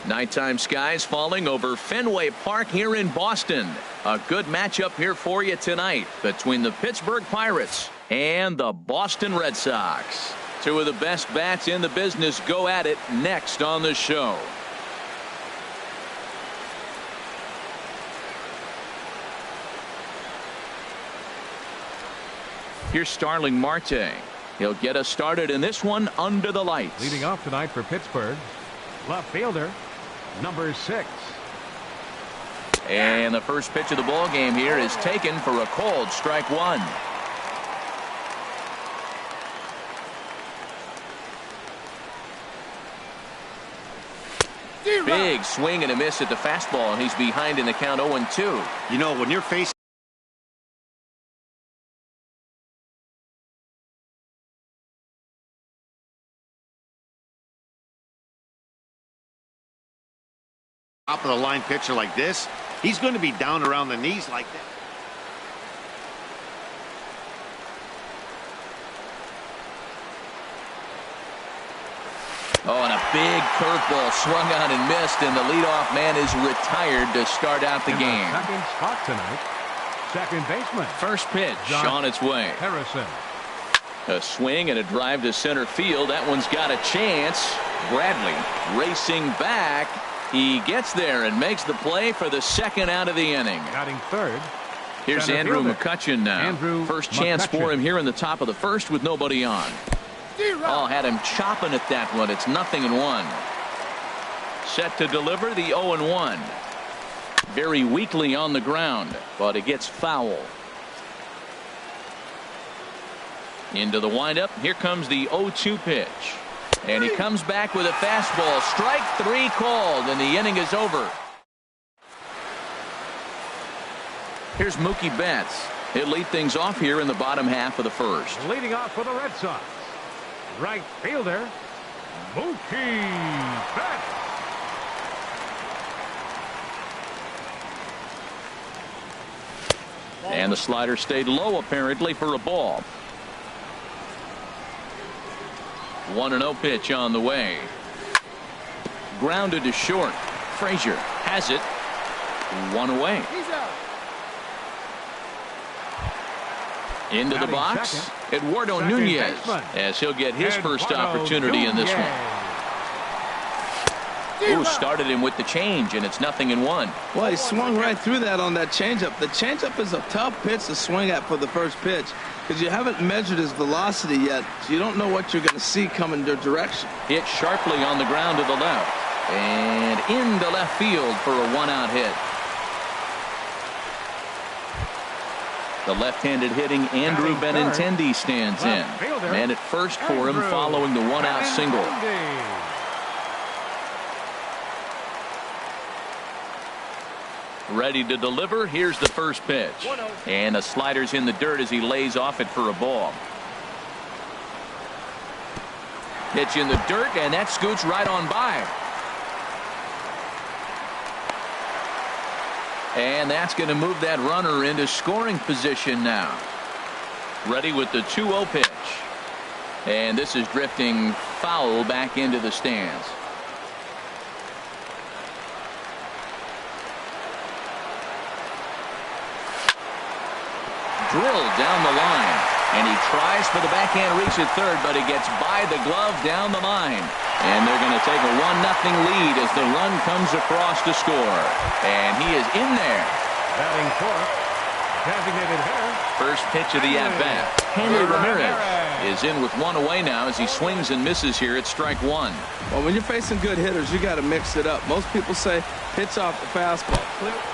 Nighttime skies falling over Fenway Park here in Boston. A good matchup here for you tonight between the Pittsburgh Pirates and the Boston Red Sox. Two of the best bats in the business go at it next on the show. Here's Starling Marte. He'll get us started in this one under the lights. Leading off tonight for Pittsburgh, left fielder, number 6. And the first pitch of the ball game here is taken for a called strike one. Big swing and a miss at the fastball, and he's behind in the count 0-2. You know, when you're facing top of the line pitcher like this, he's going to be down around the knees like that. Oh, and a big curveball swung on and missed, and the leadoff man is retired to start out the game. Second spot tonight, second baseman. First pitch on its way. Harrison. A swing and a drive to center field. That one's got a chance. Bradley racing back. He gets there and makes the play for the second out of the inning. Batting third. Here's Andrew McCutchen now. First chance for him here in the top of the first with nobody on. Oh, had him chopping at that one. It's 0-1. Set to deliver the 0-1. Very weakly on the ground, but it gets foul. Into the windup. Here comes the 0-2 pitch. And he comes back with a fastball. Strike 3 called, and the inning is over. Here's Mookie Betts. He'll lead things off here in the bottom half of the first. Leading off for the Red Sox, right fielder, Mookie Betts. And the slider stayed low apparently for a ball. 1-0 pitch on the way. Grounded to short. Frazier has it. 1 away. Into the box, Eduardo Nunez, as he'll get his first opportunity in this one. Ooh, started him with the change, and it's 0-1. Well, he swung right through that on that changeup. The changeup is a tough pitch to swing at for the first pitch because you haven't measured his velocity yet, so you don't know what you're going to see coming their direction. Hit sharply on the ground to the left, and into left field for a 1-out hit. The left-handed hitting Andrew Benintendi stands in. Man at first for him following the 1-out single. Ready to deliver. Here's the first pitch. And a slider's in the dirt as he lays off it for a ball. Pitch in the dirt, and that scoots right on by. And that's going to move that runner into scoring position now. Ready with the 2-0 pitch. And this is drifting foul back into the stands. Drilled down the line, and he tries for the backhand reach at third, but he gets by the glove down the line. And they're going to take a 1-0 lead as the run comes across to score. And he is in there. Batting fourth, designated hitter. First pitch of the at-bat. Henry Ramirez is in with 1 away now as he swings and misses here at strike 1. Well, when you're facing good hitters, you got to mix it up. Most people say pitch off the fastball.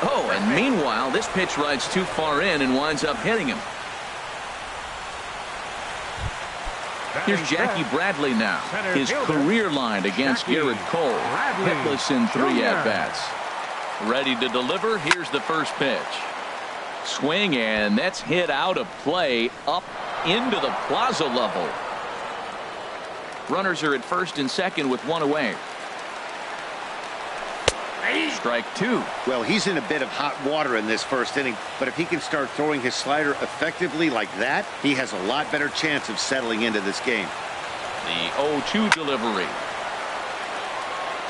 Oh, and meanwhile, this pitch rides too far in and winds up hitting him. Here's Jackie Bradley now. His career line against Garrett Cole. Hitless in 3 at-bats. Ready to deliver. Here's the first pitch. Swing, and that's hit out of play up into the plaza level. Runners are at first and second with 1 away. Strike 2. Well, he's in a bit of hot water in this first inning, but if he can start throwing his slider effectively like that, he has a lot better chance of settling into this game. The 0-2 delivery.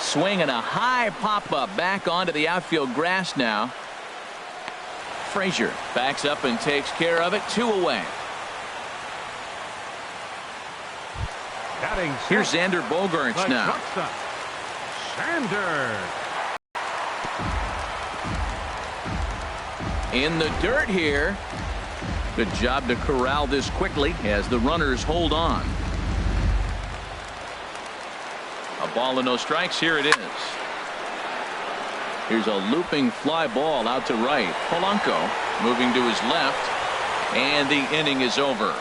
Swing and a high pop-up back onto the outfield grass now. Frazier backs up and takes care of it. 2 away. Here's Xander Bogaerts now. Xander. In the dirt here. Good job to corral this quickly as the runners hold on. A ball and no strikes. Here it is. Here's a looping fly ball out to right. Polanco moving to his left, and the inning is over.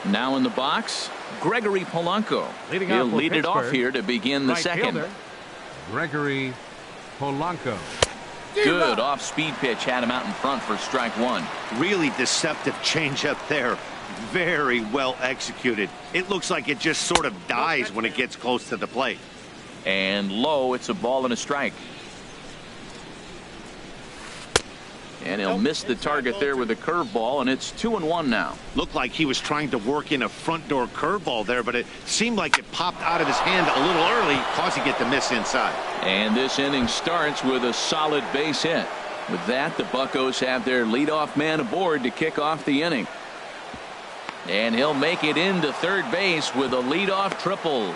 Now in the box, Gregory Polanco. He'll lead it off here to begin the second. Fielder, Gregory Polanco. Good off-speed pitch had him out in front for strike 1. Really deceptive changeup there. Very well executed. It looks like it just sort of dies when it gets close to the plate. And low, it's a ball and a strike. And he'll miss the target there with a curveball, and it's 2-1 now. Looked like he was trying to work in a front door curveball there, but it seemed like it popped out of his hand a little early, causing it to miss inside. And this inning starts with a solid base hit. With that, the Buccos have their leadoff man aboard to kick off the inning. And he'll make it into third base with a leadoff triple.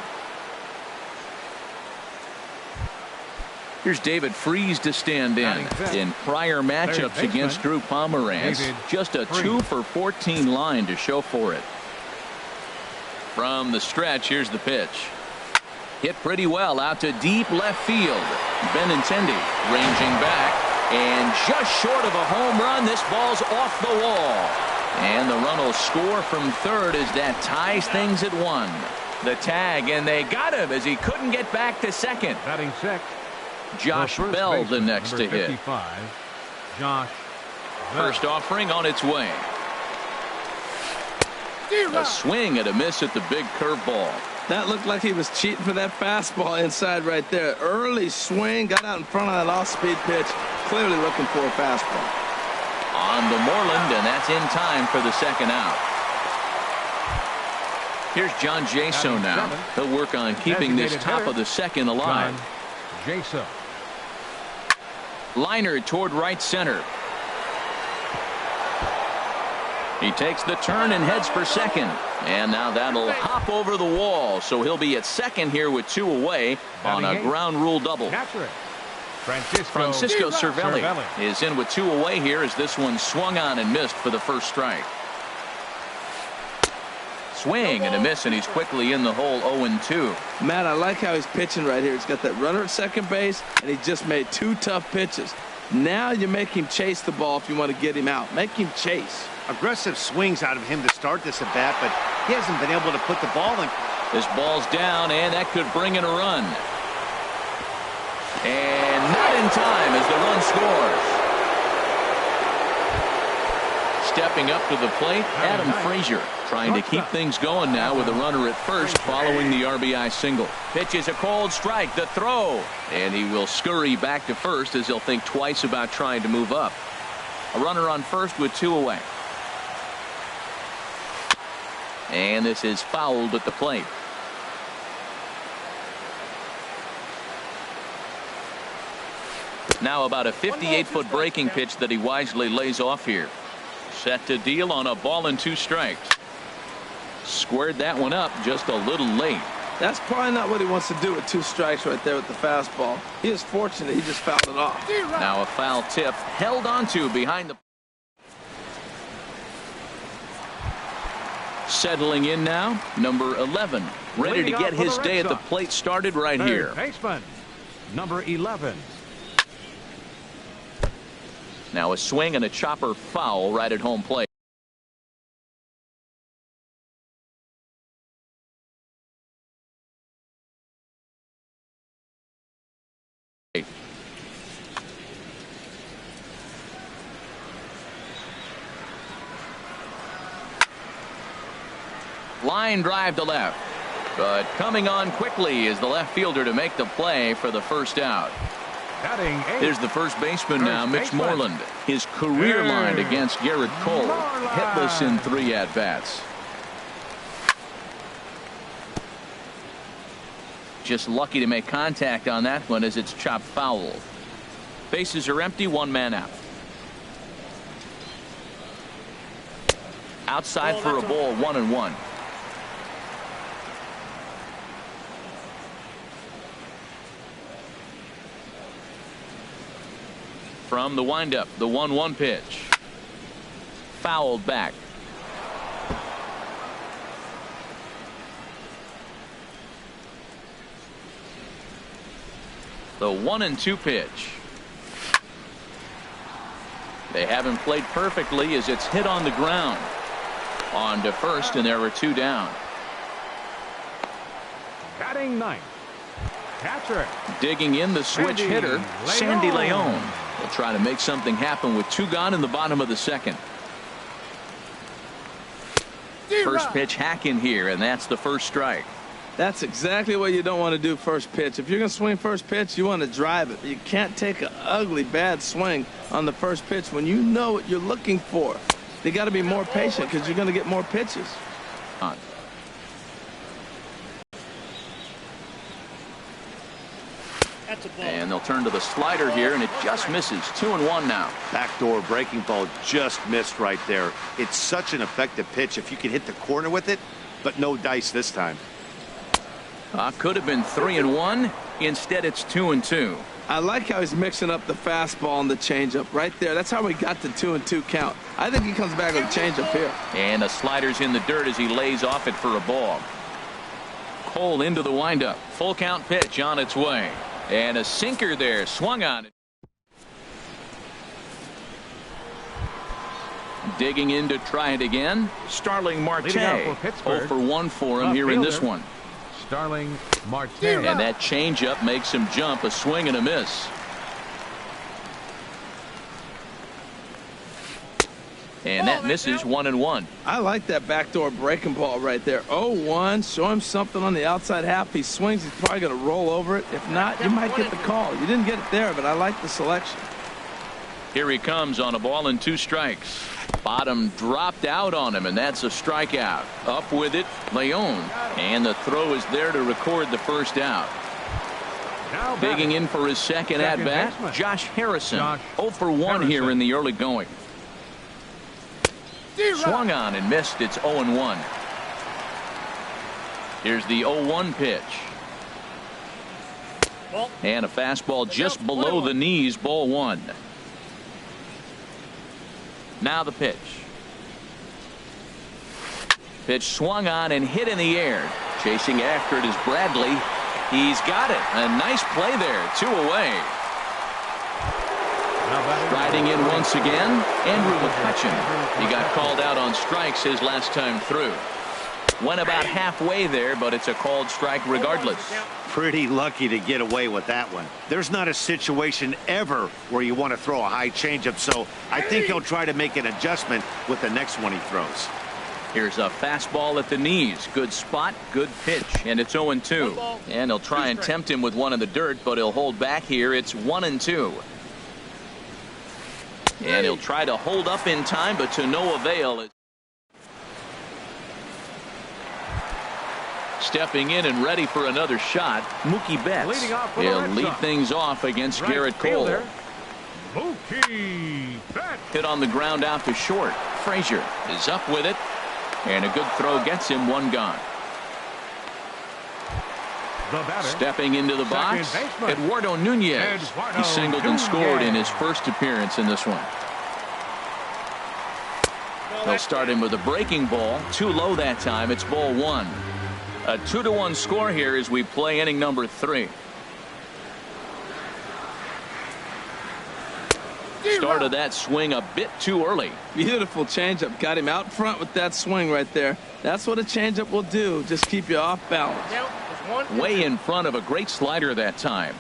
Here's David Freese to stand in prior matchups against Drew Pomeranz. Just a 2 for 14 line to show for it. From the stretch, here's the pitch. Hit pretty well out to deep left field. Benintendi ranging back, and just short of a home run. This ball's off the wall. And the run will score from third as that ties things at 1. The tag, and they got him as he couldn't get back to second. Batting sixth. Josh Bell the next to hit. 55, Josh Bell. First offering on its way. A swing and a miss at the big curveball. That looked like he was cheating for that fastball inside right there. Early swing, got out in front of that off-speed pitch. Clearly looking for a fastball. On to Moreland, and that's in time for the second out. Here's John Jaso now. He'll work on keeping this top of the second alive. Jaso. Liner toward right center. He takes the turn and heads for second. And now that'll hop over the wall. So he'll be at second here with 2 away on a ground rule double. Francisco Cervelli is in with 2 away here as this one swung on and missed for the first strike. Swing and a miss, and he's quickly in the hole. 0-2. Matt, I like how he's pitching right here. He's got that runner at second base, and he just made 2 tough pitches. Now you make him chase the ball if you want to get him out. Make him chase. Aggressive swings out of him to start this at bat, but he hasn't been able to put the ball in. This ball's down, and that could bring in a run. And not in time as the run scores. Stepping up to the plate, Adam Frazier trying to keep things going now with a runner at first following the RBI single. Pitch is a cold strike. The throw, and he will scurry back to first as he'll think twice about trying to move up. A runner on first with 2 away. And this is fouled at the plate. Now about a 58-foot breaking pitch that he wisely lays off here. Set to deal on a ball and 2 strikes. Squared that one up just a little late. That's probably not what he wants to do with 2 strikes right there with the fastball. He is fortunate he just fouled it off. Now a foul tip held onto behind the. Settling in now, number 11. Ready to get his day at the plate started right here. Baseman, number 11. Now a swing and a chopper foul right at home plate. Line drive to left, but coming on quickly is the left fielder to make the play for the first out. Here's the first baseman now, Mitch Moreland. His career line against Garrett Cole, hitless in 3 at-bats. Just lucky to make contact on that one as it's chopped foul. Bases are empty, one man out. Outside for a ball, 1-1. From the windup, the 1-1 pitch. Fouled back. The 1-2 pitch. They haven't played perfectly as it's hit on the ground. On to first, and there were two down. Batting ninth, catcher. Digging in the switch hitter, Sandy Leon. Will try to make something happen with two gone in the bottom of the second. First pitch hack in here, and that's the first strike. That's exactly what you don't want to do first pitch. If you're going to swing first pitch, you want to drive it. You can't take an ugly, bad swing on the first pitch when you know what you're looking for. You got to be more patient because you're going to get more pitches. And they'll turn to the slider here, and it just misses. 2-1 now. Backdoor breaking ball just missed right there. It's such an effective pitch if you can hit the corner with it, but no dice this time. Could have been 3-1. Instead, it's 2-2. I like how he's mixing up the fastball and the changeup right there. That's how we got the 2-2 count. I think he comes back with a changeup here. And the slider's in the dirt as he lays off it for a ball. Cole into the windup. Full count pitch on its way. And a sinker there, swung on it. Digging in to try it again, Starling Marte. 0 for 1 for him here in this one. Starling Marte. And that changeup makes him jump, a swing and a miss. And that misses 1-1. I like that backdoor breaking ball right there. 0-1. Show him something on the outside half. He swings. He's probably going to roll over it. If not, you might get the call. You didn't get it there, but I like the selection. Here he comes on a ball and 2 strikes. Bottom dropped out on him, and that's a strikeout. Up with it, Leon. And the throw is there to record the first out. Digging in for his second at-bat, Josh Harrison. 0 for 1 here in the early going. Swung on and missed. It's 0-1. Here's the 0-1 pitch. And a fastball just below the knees, ball 1. Now the pitch. Pitch swung on and hit in the air. Chasing after it is Bradley. He's got it. A nice play there. 2 away. Riding in once again, Andrew McCutcheon. He got called out on strikes his last time through. Went about halfway there, but it's a called strike regardless. Pretty lucky to get away with that one. There's not a situation ever where you want to throw a high changeup, so I think he'll try to make an adjustment with the next one he throws. Here's a fastball at the knees. Good spot, good pitch, and it's 0-2. And he'll try and tempt him with one in the dirt, but he'll hold back here. It's 1-2. And he'll try to hold up in time, but to no avail. Stepping in and ready for another shot, Mookie Betts. He'll lead things off against Garrett Cole. Mookie Betts. Hit on the ground out to short. Frazier is up with it. And a good throw gets him, 1 gone. Stepping into the box, Eduardo Nunez. He singled and scored in his first appearance in this one. They'll start him with a breaking ball. Too low that time. It's ball 1. A 2-1 score here as we play inning number 3. Started that swing a bit too early. Beautiful changeup. Got him out front with that swing right there. That's what a changeup will do. Just keep you off balance. Way in front of a great slider that time.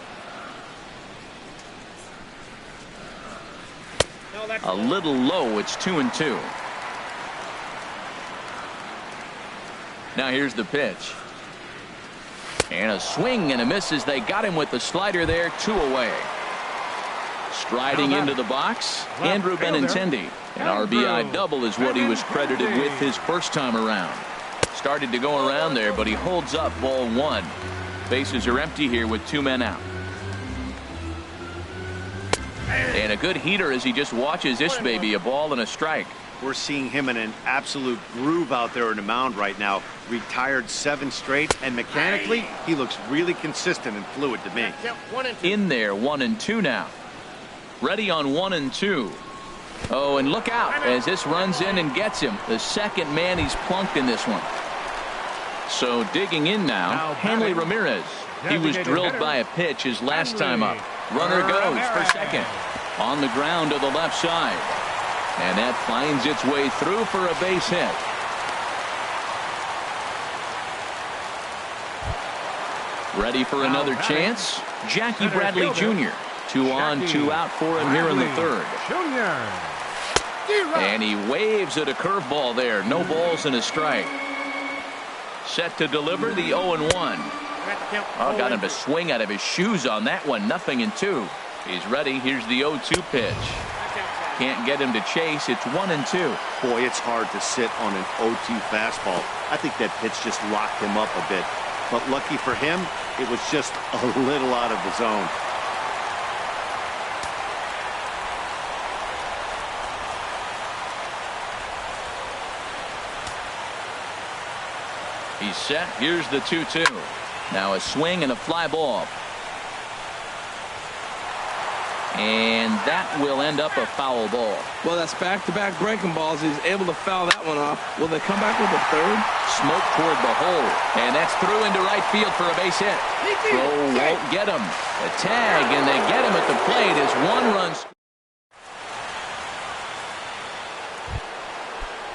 A little low. It's 2-2. Now here's the pitch. And a swing and a miss as they got him with the slider there. 2 away. Striding into the box, Andrew Benintendi. An RBI double is what he was credited with his first time around. Started to go around there, but he holds up ball 1. Bases are empty here with 2 men out. And a good heater as he just watches this baby, a ball and a strike. We're seeing him in an absolute groove out there in the mound right now. Retired 7 straight, and mechanically, he looks really consistent and fluid to me. In there, 1-2 now. Ready on 1-2. Oh, and look out as this runs in and gets him. The second man he's plunked in this one. So digging in now, Hanley Ramirez. He was drilled by a pitch his last time up. Runner goes for second. On the ground to the left side. And that finds its way through for a base hit. Ready for another chance? Jackie Bradley Jr. 2 on, 2 out for him here in the third. And he waves at a curveball there. No balls and a strike. Set to deliver the 0-1. Oh, got him to swing out of his shoes on that one. 0-2. He's ready. Here's the 0-2 pitch. Can't get him to chase. It's 1-2. Boy, it's hard to sit on an 0-2 fastball. I think that pitch just locked him up a bit. But lucky for him, it was just a little out of the zone. He's set. Here's the 2-2. Now a swing and a fly ball. And that will end up a foul ball. Well, that's back-to-back breaking balls. He's able to foul that one off. Will they come back with a third? Smoke toward the hole. And that's through into right field for a base hit. Throw won't get him. A tag, and they get him at the plate as 1 run.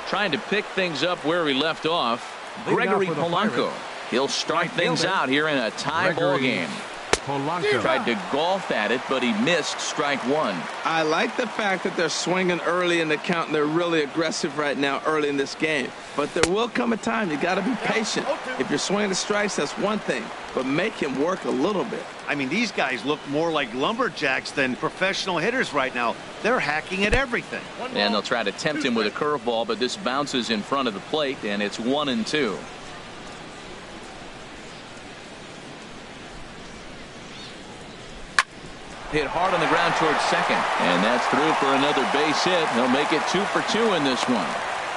Trying to pick things up where we left off. Gregory Polanco. He'll start things out here in a tie ball game. Tried to golf at it, but he missed strike 1. I like the fact that they're swinging early in the count, and they're really aggressive right now early in this game. But there will come a time you got to be patient. If you're swinging the strikes, that's one thing, but make him work a little bit. I mean, these guys look more like lumberjacks than professional hitters right now. They're hacking at everything. And they'll try to tempt him with a curveball, but this bounces in front of the plate, and it's 1-2. Hit hard on the ground towards second, and that's through for another base hit. He'll make it 2 for 2 in this one.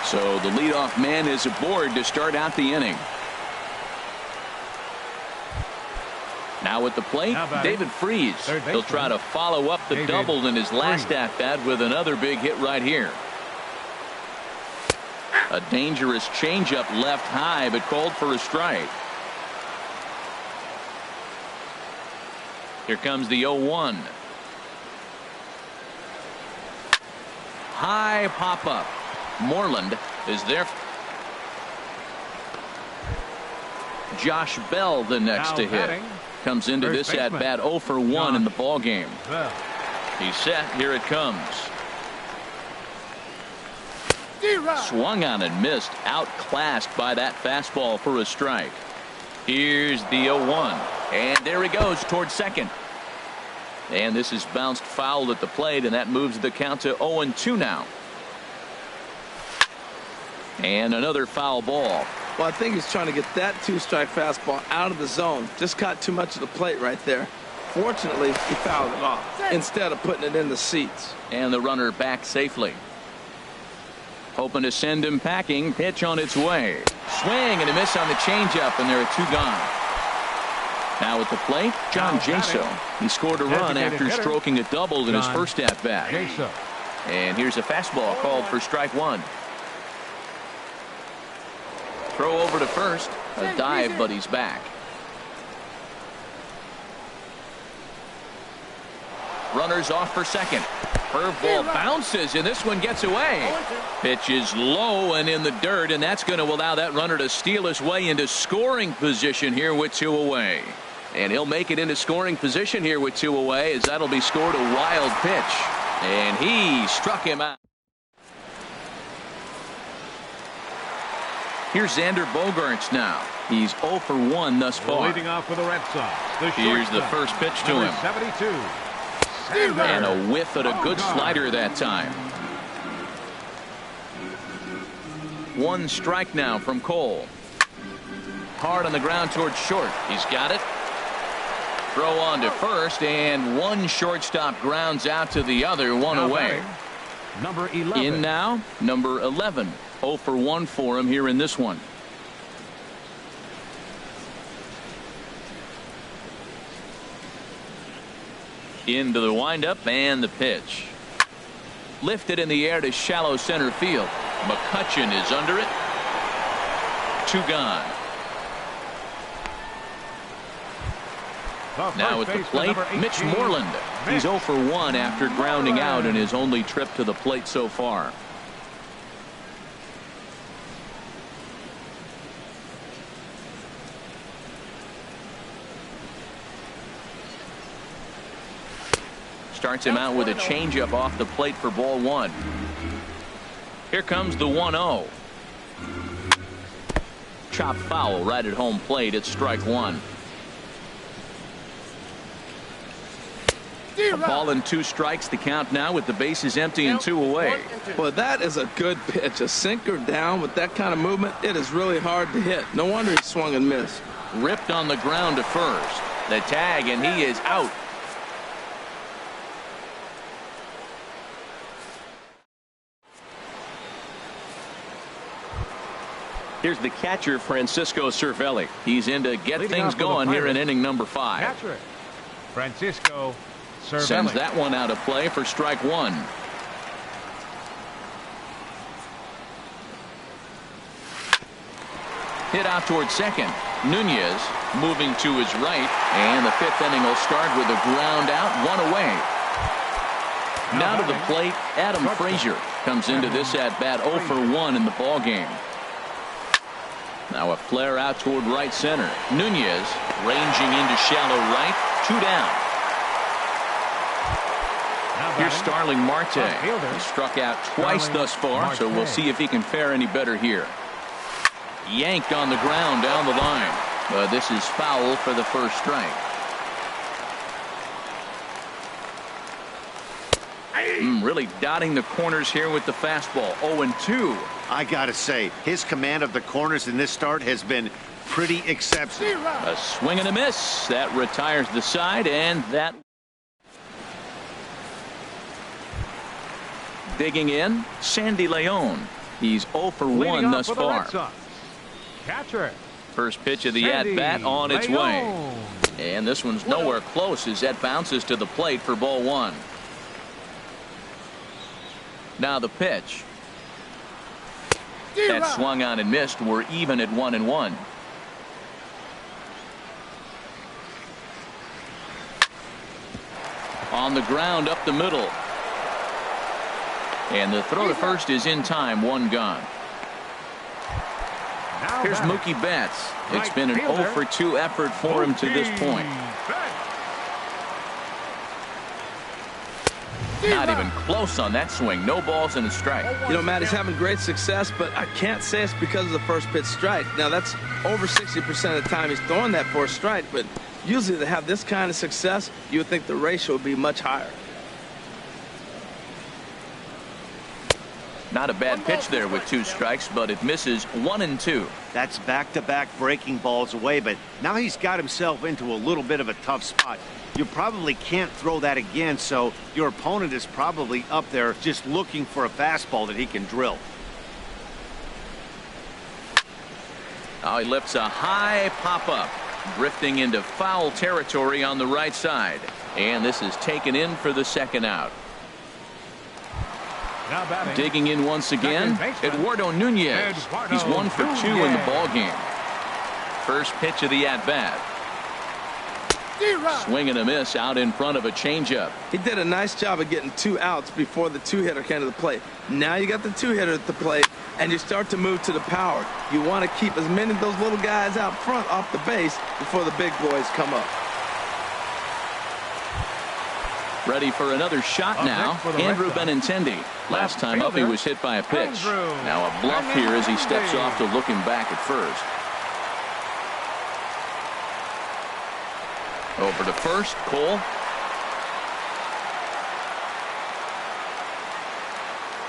So the leadoff man is aboard to start out the inning. Now at the plate, David Freese. He'll try to follow up the double in his last at-bat with another big hit right here. A dangerous changeup left high, but called for a strike. Here comes the 0-1. High pop-up. Moreland is there. Josh Bell the next to hit. Comes into this at-bat 0 for 1 in the ball game. He's set. Here it comes. Swung on and missed. Outclassed by that fastball for a strike. Here's the 0-1. And there he goes towards second. And this is bounced foul at the plate, and that moves the count to 0-2 now. And another foul ball. Well, I think he's trying to get that 2-strike fastball out of the zone. Just caught too much of the plate right there. Fortunately, he fouled it off instead of putting it in the seats. And the runner back safely. Hoping to send him packing. Pitch on its way. Swing and a miss on the changeup, and there are 2 gone. Now at the plate, John Jaso. He scored a run after stroking a double in his first at-bat. And here's a fastball called for strike 1. Throw over to first. A dive, but he's back. Runners off for second. Curveball bounces, and this one gets away. Pitch is low and in the dirt, and that's going to allow that runner to steal his way into scoring position here with 2 away. And he'll make it into scoring position here with 2 away, as that'll be scored a wild pitch. And he struck him out. Here's Xander Bogaerts now. He's 0 for 1 thus far. Leading off for the Red Sox. Here's the first pitch to him. 72. And a whiff at a good slider that time. 1 strike now from Cole. Hard on the ground towards short. He's got it. throw on to first, and one shortstop grounds out to the other, one away. Number 11. In now, number 11. 0 for 1 for him here in this one. Into the windup and the pitch. Lifted in the air to shallow center field. McCutchen is under it. 2 gone. Now at the plate, Mitch Moreland. He's 0 for 1 after grounding out in his only trip to the plate so far. Starts him out with a changeup off the plate for ball 1. Here comes the 1-0. Chop foul right at home plate. It's strike 1. A ball and 2 strikes to count now with the bases empty and 2 away. Well, that is a good pitch. A sinker down with that kind of movement, it is really hard to hit. No wonder he swung and missed. Ripped on the ground to first. The tag, and he is out. Here's the catcher, Francisco Cervelli. He's in to get things going here in inning number 5. Catcher, Francisco Cervelli. Sends that one out of play for strike 1. Hit out towards second. Nunez moving to his right, and the 5th inning will start with a ground out, 1 away. Now to the plate, Adam Frazier comes into this at bat 0 for 1 in the ball game. Now a flare out toward right center. Nunez ranging into shallow right. 2 down. Here's Starling Marte. He struck out twice thus far, so we'll see if he can fare any better here. Yanked on the ground down the line. But this is foul for the first strike. Really dotting the corners here with the fastball. 0-2. I gotta say, his command of the corners in this start has been pretty exceptional. A swing and a miss. That retires the side, and that. Digging in, Sandy Leon. He's 0 for 1 thus far. Catcher. First pitch of the at-bat on its way. And this one's nowhere close as that bounces to the plate for ball 1. Now the pitch. That swung on and missed. We're even at 1-1. On the ground up the middle. And the throw to first is in time. 1 gone. Here's Mookie Betts. It's been an 0 for 2 effort for him to this point. Not even close on that swing. No balls and a strike. You know, Matt, he's having great success, but I can't say it's because of the first pitch strike. Now, that's over 60% of the time he's throwing that for a strike, but usually to have this kind of success, you would think the ratio would be much higher. Not a bad pitch there with 2 strikes, but it misses. 1-2. That's back-to-back breaking balls away, but now he's got himself into a little bit of a tough spot. You probably can't throw that again, so your opponent is probably up there just looking for a fastball that he can drill. Now he lifts a high pop-up, drifting into foul territory on the right side. And this is taken in for the second out. Digging in once again, Eduardo Nunez. He's 1 for 2 in the ball game. First pitch of the at-bat. Swing and a miss out in front of a changeup. He did a nice job of getting 2 outs before the 2-hitter came to the plate. Now you got the 2-hitter at the plate, and you start to move to the power. You want to keep as many of those little guys out front off the base before the big boys come up. Ready for another shot now. Andrew Benintendi. Last time up, he was hit by a pitch. Now a bluff here as he steps off to looking back at first. Over to first, Cole.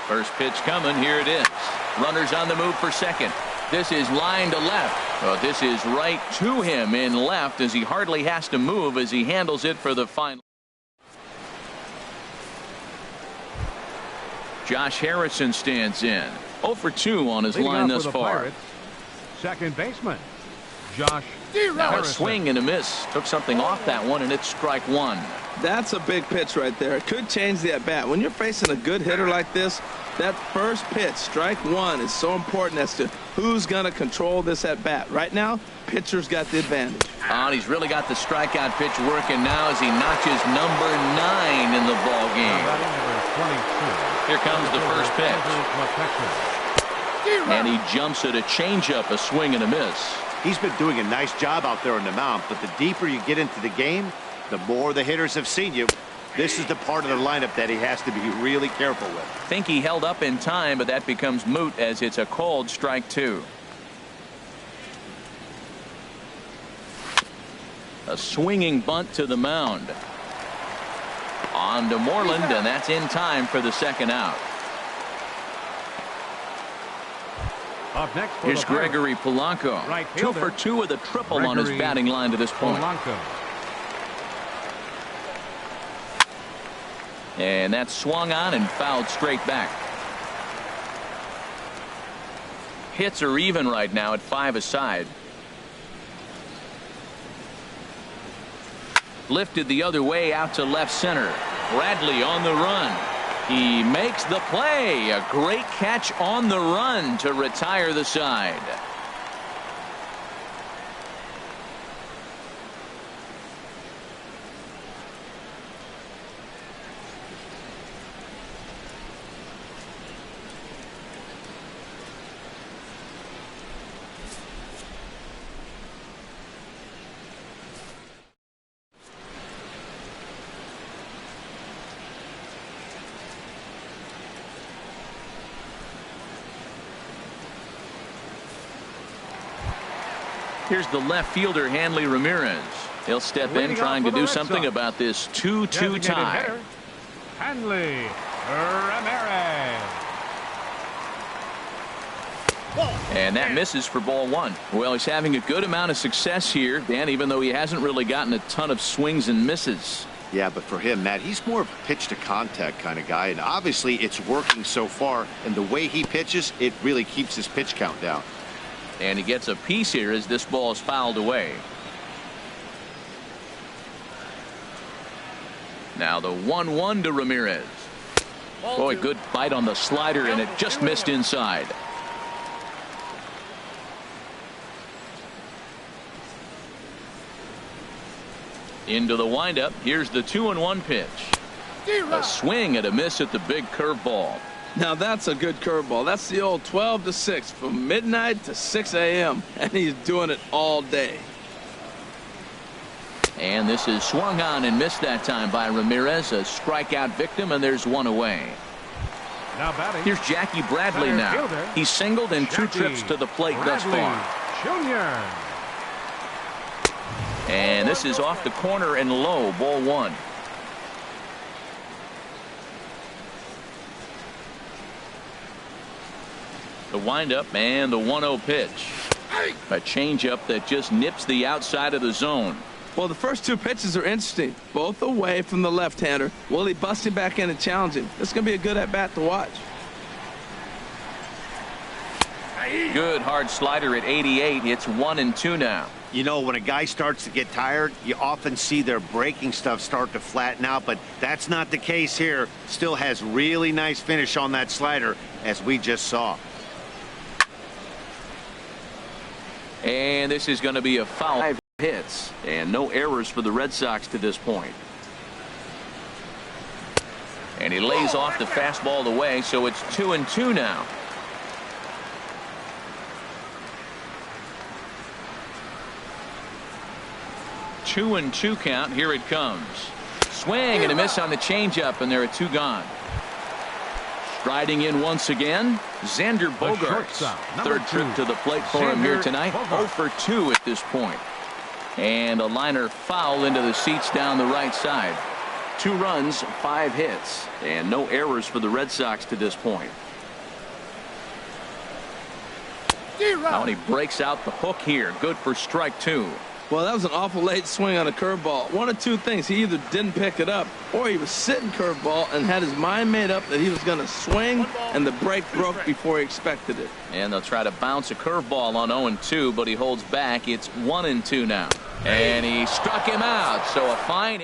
First pitch coming. Here it is. Runners on the move for second. This is line to left. Well, this is right to him in left as he hardly has to move as he handles it for the final. Josh Harrison stands in. 0 for 2 on his line thus far. Pirates, second baseman, Josh Now Harrison. a swing and a miss. Took something off that one, and it's strike one. That's a big pitch right there. It could change the at-bat. When you're facing a good hitter like this, that first pitch, strike one, is so important as to who's going to control this at-bat. Right now, pitcher's got the advantage. And he's really got the strikeout pitch working now as he notches number 9 in the ball game. Here comes the first pitch. And he jumps at a changeup, a swing and a miss. He's been doing a nice job out there on the mound, but the deeper you get into the game, the more the hitters have seen you. This is the part of the lineup that he has to be really careful with. Think he held up in time, but that becomes moot as it's a called strike 2. A swinging bunt to the mound. On to Moreland, and that's in time for the second out. Up next for Here's the Pirates, Gregory Polanco. right 2 fielder, for 2 with a triple on his Gregory batting line to this point. Polanco. And that's swung on and fouled straight back. Hits are even right now at 5 aside. Lifted the other way out to left center. Bradley on the run. He makes the play. A great catch on the run to retire the side. Here's the left fielder, Hanley Ramirez. He'll step in trying to do something about this 2-2 tie. Hitter, Hanley Ramirez. And that misses for ball 1. Well, he's having a good amount of success here, Dan, even though he hasn't really gotten a ton of swings and misses. Yeah, but for him, Matt, he's more of a pitch to contact kind of guy, and obviously it's working so far, and the way he pitches, it really keeps his pitch count down. And he gets a piece here as this ball is fouled away. Now the 1-1 to Ramirez. Boy, good bite on the slider, and it just missed inside. Into the windup. Here's the 2-1 pitch. A swing and a miss at the big curveball. Now that's a good curveball. That's the old 12 to 6 from midnight to 6 a.m. and he's doing it all day. And this is swung on and missed that time by Ramirez, a strikeout victim, and there's one away. Now batting. Here's Jackie Bradley Center now. fielder, He's singled in 2 Jackie trips to the plate thus far. Jr. And this is off the corner and low, ball 1. The windup and the 1-0 pitch. A changeup that just nips the outside of the zone. Well, the first 2 pitches are interesting, both away from the left-hander. Will he bust him back in and challenge him? This is going to be a good at-bat to watch. Good hard slider at 88. It's 1-2 now. You know, when a guy starts to get tired, you often see their breaking stuff start to flatten out, but that's not the case here. Still has really nice finish on that slider, as we just saw. And this is going to be a foul. 5 hits and no errors for the Red Sox to this point. And he lays off the fastball away, so it's 2-2 now. Two and 2 count. Here it comes. Swing and a miss on the changeup, and there are 2 gone. Striding in once again, Xander Bogaerts. Third trip to the plate for him here tonight. 0 for 2 at this point. And a liner foul into the seats down the right side. 2 runs, 5 hits, and no errors for the Red Sox to this point. Now he breaks out the hook here. Good for strike two. Well, that was an awful late swing on a curveball. One of two things. He either didn't pick it up or he was sitting curveball and had his mind made up that he was going to swing, and the break broke before he expected it. And they'll try to bounce a curveball on 0-2, but he holds back. It's 1-2 now. And he struck him out. So a fine.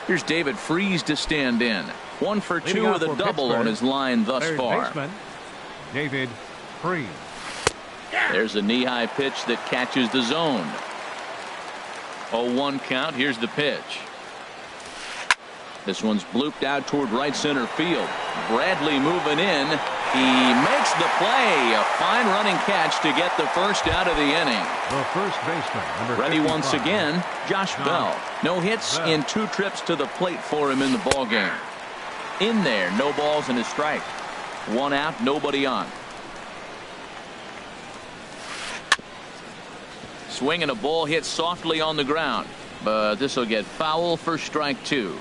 Here's David Freese to stand in. 1 for 2 with a double on his line thus far. Baseman, David Freese. There's a knee-high pitch that catches the zone. 0-1 count. Here's the pitch. This one's blooped out toward right center field. Bradley moving in. He makes the play. A fine running catch to get the first out of the inning. The first baseman, number Ready 55. once again, Josh Bell. No hits in 2 trips to the plate for him in the ballgame. In there, no balls and a strike. 1 out, nobody on. Swing and a ball hit softly on the ground, but this will get foul for strike 2.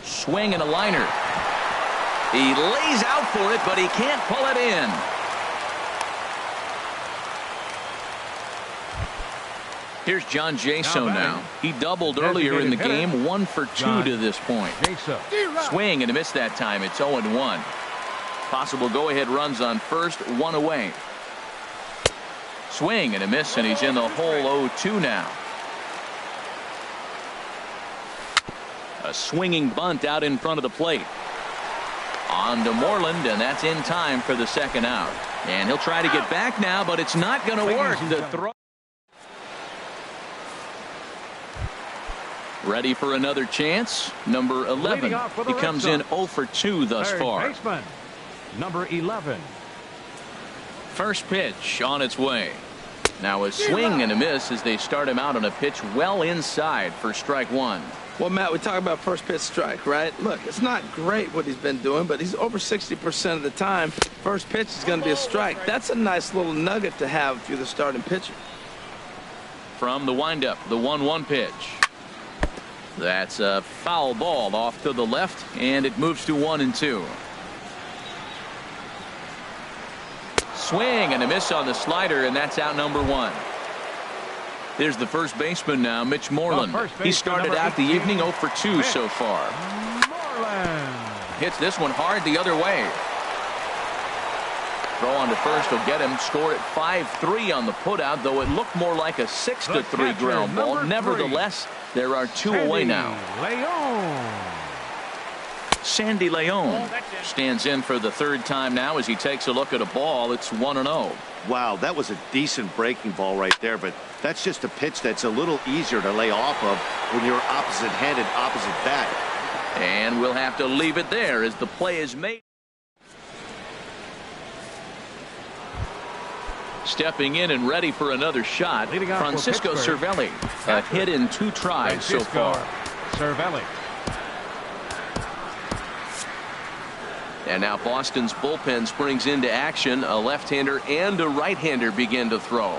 Swing and a liner. He lays out for it, but he can't pull it in. Here's John Jaso now. He doubled earlier in the game. 1 for 2 to this point. Swing and a miss that time. It's 0-1. Possible go-ahead runs on first, 1 away. Swing and a miss, and he's in the hole. 0-2 now. A swinging bunt out in front of the plate. On to Moreland, and that's in time for the second out. And he'll try to get back now, but it's not going to work. The throw. Ready for another chance. Number 11. He comes in 0 for 2 thus far. Baseman, number 11. First pitch on its way. Now a swing and a miss as they start him out on a pitch well inside for strike 1. Well, Matt, we talk about first pitch strike, right? Look, it's not great what he's been doing, but he's over 60% of the time. First pitch is going to be a strike. That's a nice little nugget to have if you're the starting pitcher. From the windup, the 1-1 pitch. That's a foul ball off to the left, and it moves to 1-2. Swing and a miss on the slider, and that's out number 1. Here's the first baseman now, Mitch Moreland. He started out the evening 0 for 2 so far. Moreland Hits this one hard the other way. Throw on to first will get him. Score at 5-3 on the putout, though it looked more like a 6-3 ground ball. Nevertheless, there are 2 away now. Sandy Leon stands in for the 3rd time now as he takes a look at a ball. It's 1-0. Wow, that was a decent breaking ball right there, but that's just a pitch that's a little easier to lay off of when you're opposite-handed, opposite bat. And we'll have to leave it there as the play is made. Stepping in and ready for another shot, Francisco Cervelli. A hit in 2 tries so far. Cervelli. And now Boston's bullpen springs into action. A left-hander and a right-hander begin to throw.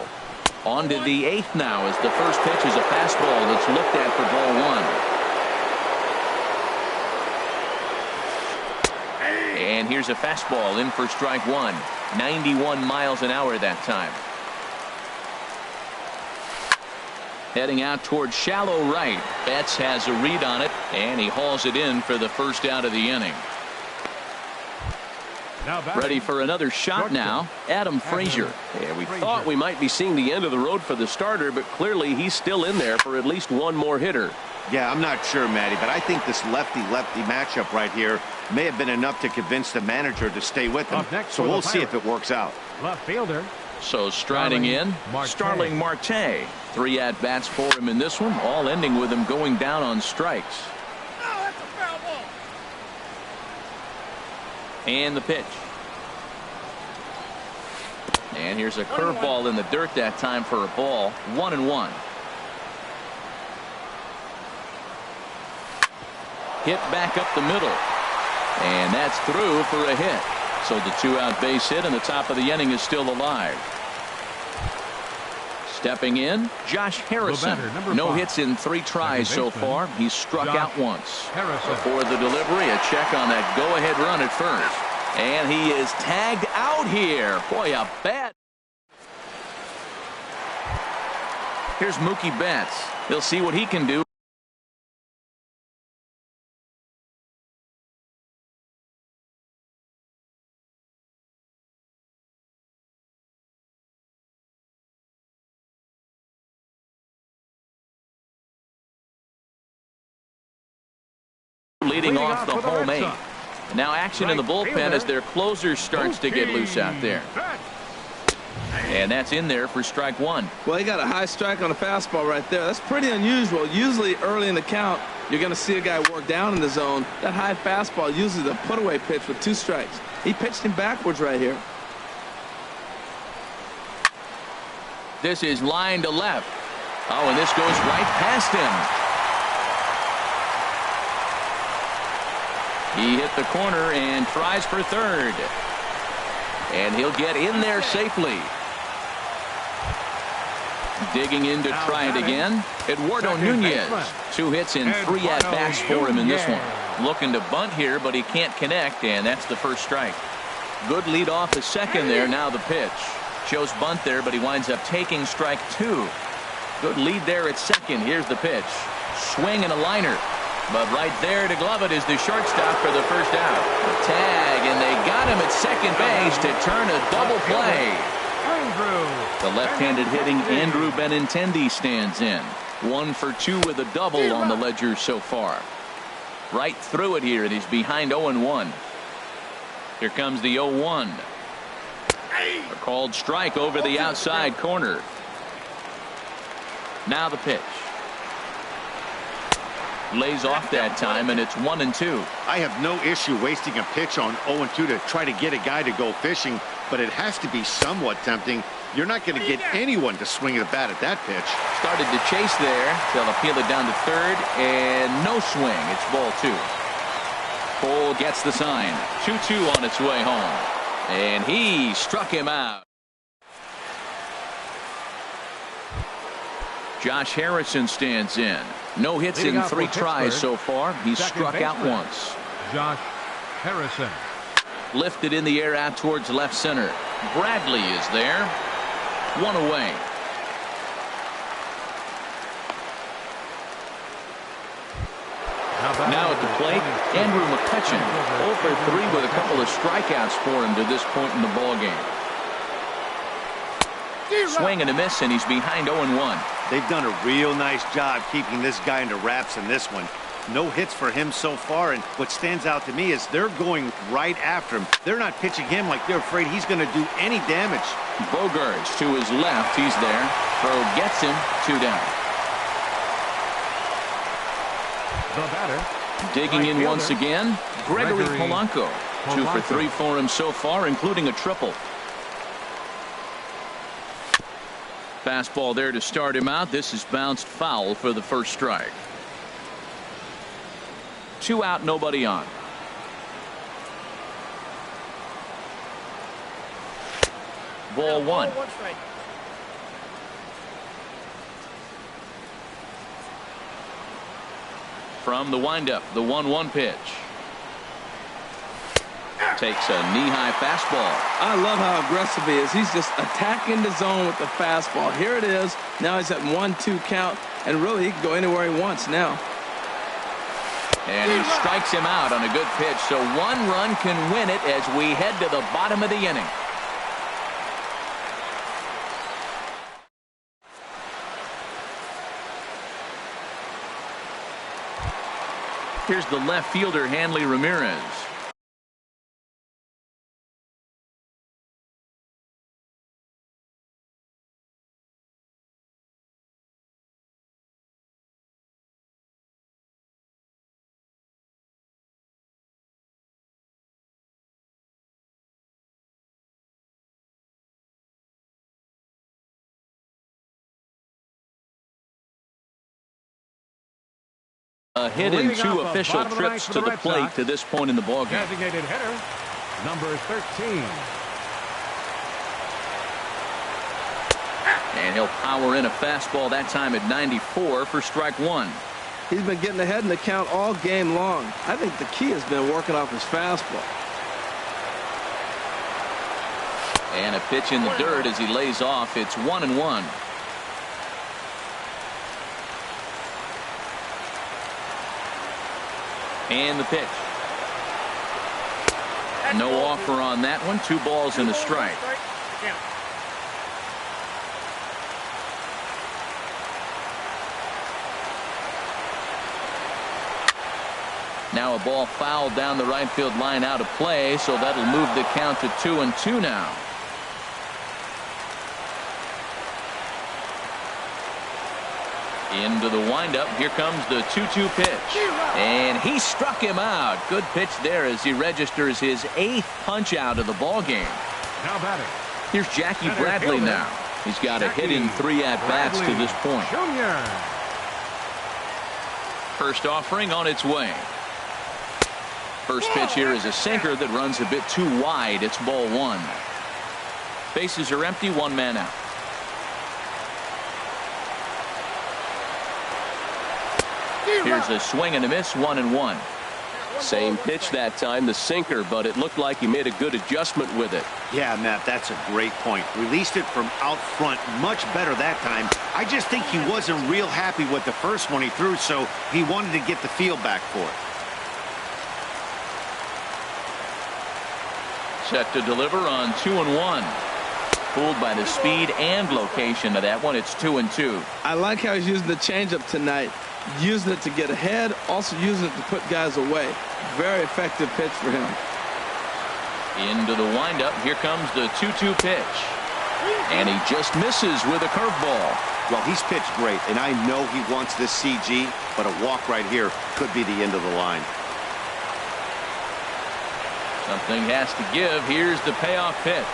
On to the 8th now as the first pitch is a fastball that's looked at for ball 1. And here's a fastball in for strike 1. 91 miles an hour that time. Heading out toward shallow right. Betts has a read on it, and he hauls it in for the first out of the inning. Ready for another shot now, Adam Frazier. Yeah, we thought we might be seeing the end of the road for the starter, but clearly he's still in there for at least one more hitter. Yeah, I'm not sure, Matty, but I think this lefty-lefty matchup right here may have been enough to convince the manager to stay with him. So we'll see if it works out. Left fielder. So striding in, Starling Marte. 3 at-bats for him in this one, all ending with him going down on strikes. And the pitch. And here's a curveball in the dirt that time for a ball. 1-1. Hit back up the middle. And that's through for a hit. So the 2-out base hit and the top of the inning is still alive. Stepping in, Josh Harrison. No hits in 3 tries so far. He's struck out once. Before the delivery, a check on that go-ahead run at first. And he is tagged out here. Boy, a bad. Here's Mookie Betts. He'll see what he can do. Leading off the home 8. Now action in the bullpen as their closer starts to get loose out there. And that's in there for strike 1. Well, he got a high strike on a fastball right there. That's pretty unusual. Usually early in the count, you're going to see a guy work down in the zone. That high fastball, usually the put-away pitch with 2 strikes. He pitched him backwards right here. This is line to left. Oh, and this goes right past him. He hit the corner and tries for third. And he'll get in there safely. Digging in to try it again. Eduardo Nunez. 2 hits and 3 at-bats for him in this one. Looking to bunt here, but he can't connect, and that's the first strike. Good lead off the second there. Now the pitch. Shows bunt there, but he winds up taking strike 2. Good lead there at second. Here's the pitch. Swing and a liner. But right there to glove it is the shortstop for the first out. Tag, and they got him at second base to turn a double play. The left-handed hitting Andrew Benintendi stands in. 1 for 2 with a double on the ledger so far. Right through it here, and he's behind 0-1. Here comes the 0-1. A called strike over the outside corner. Now the pitch. Lays off that time, and it's 1-2. I have no issue wasting a pitch on 0-2 to try to get a guy to go fishing, but it has to be somewhat tempting. You're not going to get anyone to swing the bat at that pitch. Started to chase there. They'll appeal it down to third, and no swing. It's ball 2. Cole gets the sign. 2-2 on its way home, and he struck him out. Josh Harrison stands in. No hits in 3 tries so far. He's struck out once. Josh Harrison. Lifted in the air out towards left center. Bradley is there. 1 away. Now at the plate, Andrew McCutchen. 0 for 3 with a couple of strikeouts for him to this point in the ballgame. Swing and a miss, and he's behind 0-1. They've done a real nice job keeping this guy into wraps in this one. No hits for him so far, and what stands out to me is they're going right after him. They're not pitching him like they're afraid he's going to do any damage. Bogarts to his left. He's there. Throw gets him. 2 down. The batter. Digging in once again, Gregory Polanco. 2 for 3 for him so far, including a triple. Fastball there to start him out. This is bounced foul for the first strike. 2 out, nobody on. Ball 1. From the windup, the 1-1 pitch. Takes a knee-high fastball. I love how aggressive he is. He's just attacking the zone with the fastball. Here it is. Now he's at 1-2 count, and really he can go anywhere he wants now. And he strikes him out on a good pitch, so 1 run can win it as we head to the bottom of the inning. Here's the left fielder, Hanley Ramirez. A hit and 2 official trips to the plate to this point in the ballgame. Designated hitter, number 13. And he'll power in a fastball, that time at 94 for strike one. He's been getting ahead in the count all game long. I think the key has been working off his fastball. And a pitch in the dirt as he lays off. It's 1-1. And the pitch. No offer on that one. 2 balls and a strike. Now a ball fouled down the right field line out of play, so that'll move the count to 2-2 now. Into the windup. Here comes the 2-2 pitch. And he struck him out. Good pitch there as he registers his 8th punch out of the ball game. Now batting. Here's Jackie Bradley now. He's got a hit in 3 at-bats to this point. Junior. First offering on its way. First pitch here is a sinker that runs a bit too wide. It's ball 1. Bases are empty. 1 man out. Here's a swing and a miss. 1-1. Same pitch that time, the sinker, but it looked like he made a good adjustment with it. Yeah, Matt, that's a great point. Released it from out front much better that time. I just think he wasn't real happy with the first one he threw, so he wanted to get the feel back for it. Set to deliver on 2-1. Fooled by the speed and location of that one. It's 2-2. I like how he's using the changeup tonight. Using it to get ahead, also using it to put guys away. Very effective pitch for him. Into the windup. Here comes the 2-2 pitch. And he just misses with a curveball. Well, he's pitched great, and I know he wants this CG, but a walk right here could be the end of the line. Something has to give. Here's the payoff pitch.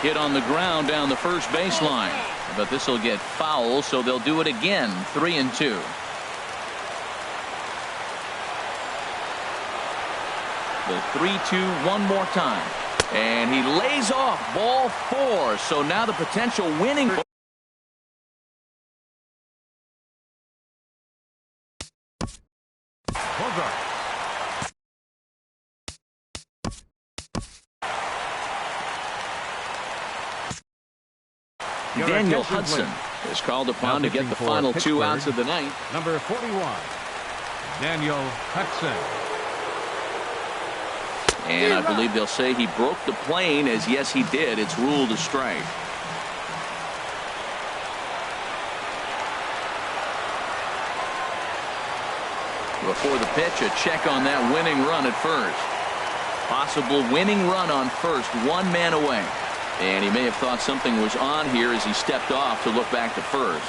Hit on the ground down the first baseline. But this will get foul, so they'll do it again. 3-2. The 3-2 one more time. And he lays off ball 4. So now the potential winning. Daniel Hudson is called upon to get the final 2 outs of the night. Number 41, Daniel Hudson. And I believe they'll say he broke the plane, as yes he did. It's ruled a strike. Before the pitch, a check on that winning run at first. Possible winning run on first, 1 man away. And he may have thought something was on here as he stepped off to look back to first.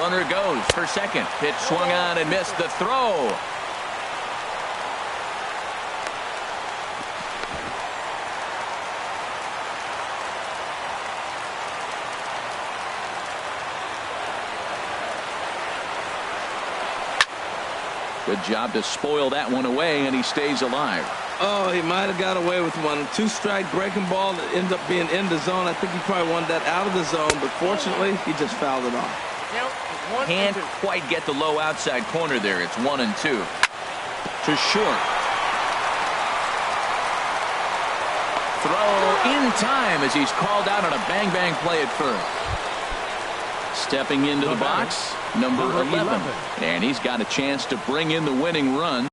Runner goes for second. Pitch swung on and missed. The throw. Good job to spoil that one away, and he stays alive. Oh, he might have got away with one. 2-strike breaking ball that ended up being in the zone. I think he probably wanted that out of the zone, but fortunately, he just fouled it off. Can't quite get the low outside corner there. It's 1-2. To short. Throw in time as he's called out on a bang-bang play at first. Stepping into the box, number 11. And he's got a chance to bring in the winning run.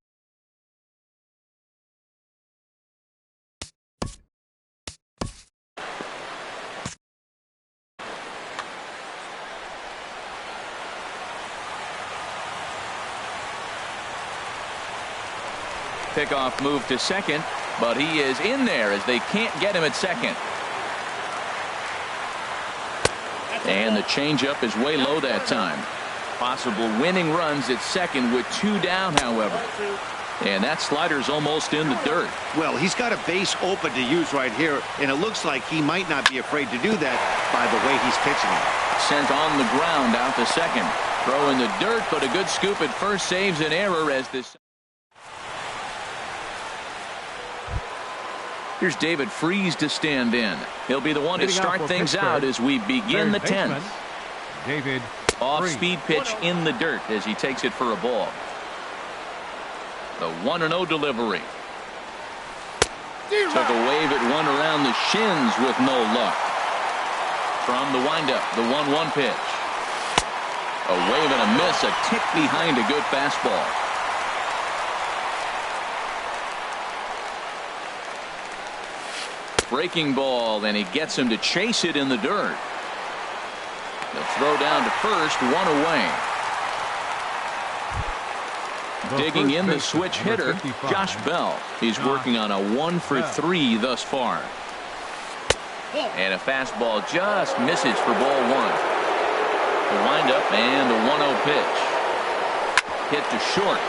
Pickoff move to second, but he is in there as they can't get him at second. And the changeup is way low that time. Possible winning runs at second with 2 down, however. And that slider's almost in the dirt. Well, he's got a base open to use right here, and it looks like he might not be afraid to do that by the way he's pitching it. Sent on the ground out to second. Throw in the dirt, but a good scoop at first saves an error as this. Here's David Freese to stand in. He'll be the one to start things out as we begin the 10th. David Off-speed pitch in the dirt as he takes it for a ball. The 1-0 delivery. Took a wave at one around the shins with no luck. From the windup, the 1-1 pitch. A wave and a miss, a tick behind a good fastball. Breaking ball, and he gets him to chase it in the dirt. The throw down to first, one away. Digging in the switch hitter, Josh Bell. He's working on a 1-for-3 thus far. And a fastball just misses for ball one. The windup and the 1-0 pitch. Hit to short.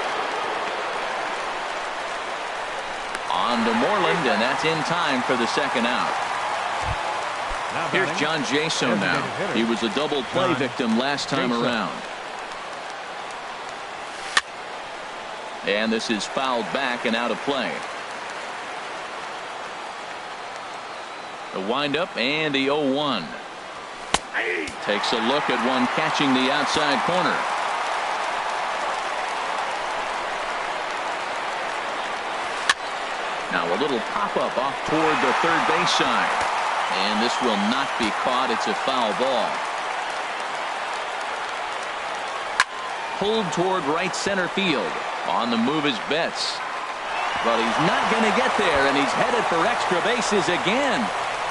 On to Moreland, and that's in time for the second out. Here's John Jaso now. He was a double play victim last time around. And this is fouled back and out of play. The windup and the 0-1. Takes a look at one catching the outside corner. Now a little pop-up off toward the third base side. And this will not be caught. It's a foul ball. Pulled toward right center field. On the move is Betts. But he's not going to get there, and he's headed for extra bases again.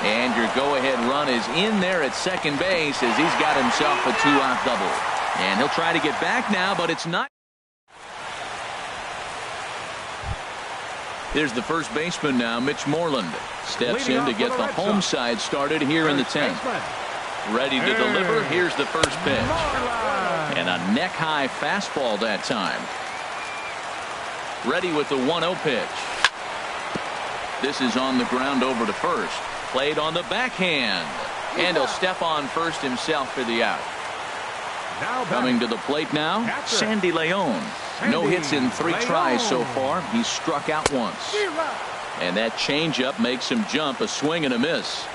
And your go-ahead run is in there at second base as he's got himself a two-out double. And he'll try to get back now, but it's not. Here's the first baseman now, Mitch Moreland. Steps in to get the home side started here in the 10th. Ready to deliver. Here's the first pitch. And a neck-high fastball that time. Ready with the 1-0 pitch. This is on the ground over to first. Played on the backhand. And he'll step on first himself for the out. Coming to the plate now, Sandy Leon. No hits in 3 tries so far. He's struck out once. And that changeup makes him jump, a swing and a miss.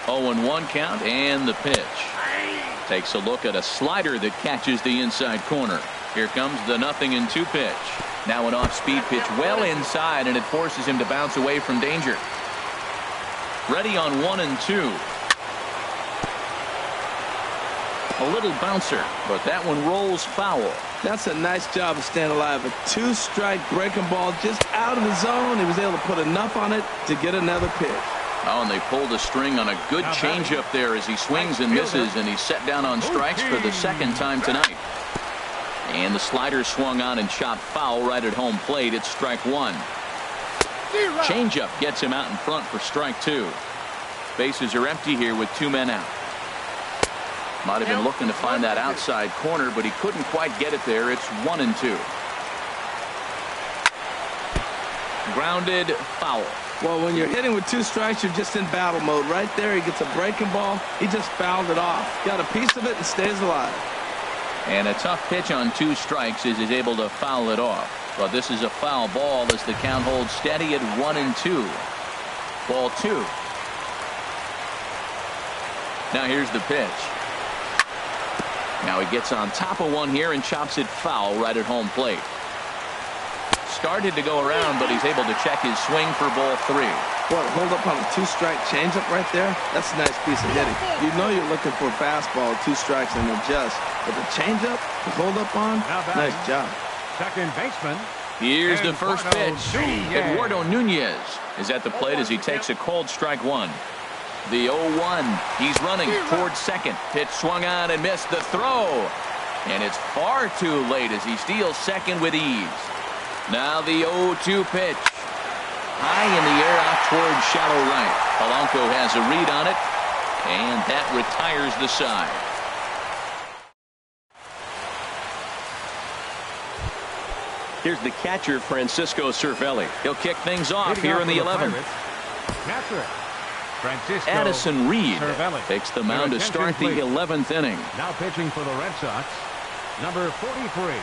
0-1 count and the pitch. Takes a look at a slider that catches the inside corner. Here comes the 0-2 pitch. Now an off-speed pitch well inside, and it forces him to bounce away from danger. Ready on 1-2. A little bouncer, but that one rolls foul. That's a nice job of staying alive. A 2-strike breaking ball just out of the zone. He was able to put enough on it to get another pitch. Oh, and they pulled a string on a good changeup there as he swings and misses, and he's set down on strikes for the second time tonight. And the slider swung on and chopped foul right at home plate. It's strike one. Changeup gets him out in front for strike two. Bases are empty here with 2 men out. Might have been looking to find that outside corner, but he couldn't quite get it there. It's 1-2. Grounded, foul. Well, when you're hitting with 2 strikes, you're just in battle mode. Right there, he gets a breaking ball. He just fouled it off. Got a piece of it and stays alive. And a tough pitch on 2 strikes as he's able to foul it off. But this is a foul ball as the count holds steady at 1-2. Ball 2. Now here's the pitch. Now he gets on top of one here and chops it foul right at home plate. Started to go around, but he's able to check his swing for ball 3. What, hold up on a 2-strike changeup right there? That's a nice piece of hitting. You know you're looking for a fastball, 2 strikes and adjust. But the changeup, the hold up on, nice job. Second baseman. Here's the first pitch. Eduardo Nunez is at the plate as he takes a cold strike one. The 0-1. He's running towards second. Pitch swung on and missed the throw. And it's far too late as he steals second with ease. Now the 0-2 pitch. High in the air out towards shallow right. Polanco has a read on it. And that retires the side. Here's the catcher, Francisco Cervelli. He'll kick things off here in the 11th. Catcher, Francisco Addison Reed Cervelli takes the mound to start the 11th inning. Now pitching for the Red Sox, number 43,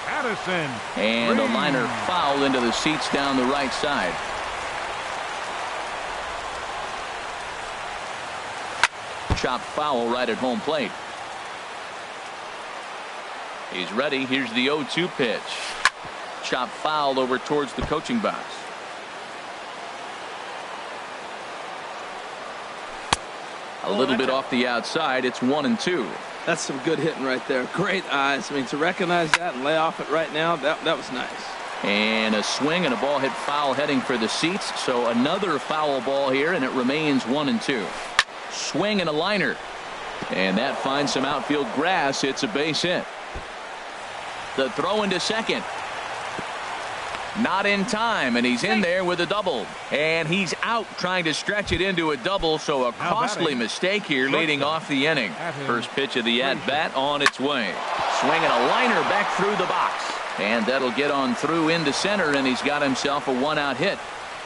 Addison And Reed. a liner foul into the seats down the right side. Chopped foul right at home plate. He's ready. Here's the 0-2 pitch. Chopped foul over towards the coaching box. A little bit off the outside. It's 1-2. That's some good hitting right there. Great eyes. I mean, to recognize that and lay off it right now, that was nice. And a swing and a ball hit foul heading for the seats. So another foul ball here, and it remains 1-2. Swing and a liner. And that finds some outfield grass. It's a base hit. The throw into second. Not in time, and he's in there with a double. And he's out trying to stretch it into a double, so a costly mistake here leading off the inning. First pitch of the at-bat on its way. Swinging a liner back through the box. And that'll get on through into center, and he's got himself a one-out hit.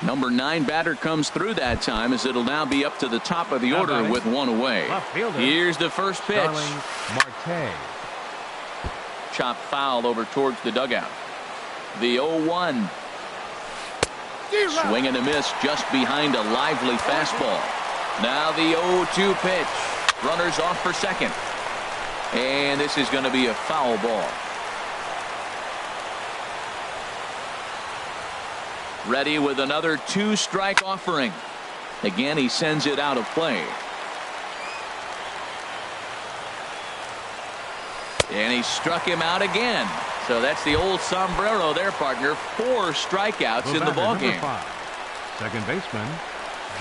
Number 9 batter comes through that time, as it'll now be up to the top of the order with one away. Here's the first pitch. Chopped foul over towards the dugout. The 0-1. Swing and a miss just behind a lively fastball. Now the 0-2 pitch. Runners off for second. And this is going to be a foul ball. Ready with another 2-strike offering. Again, he sends it out of play. And he struck him out again. So that's the old sombrero there, partner. 4 strikeouts in the ballgame. Second baseman,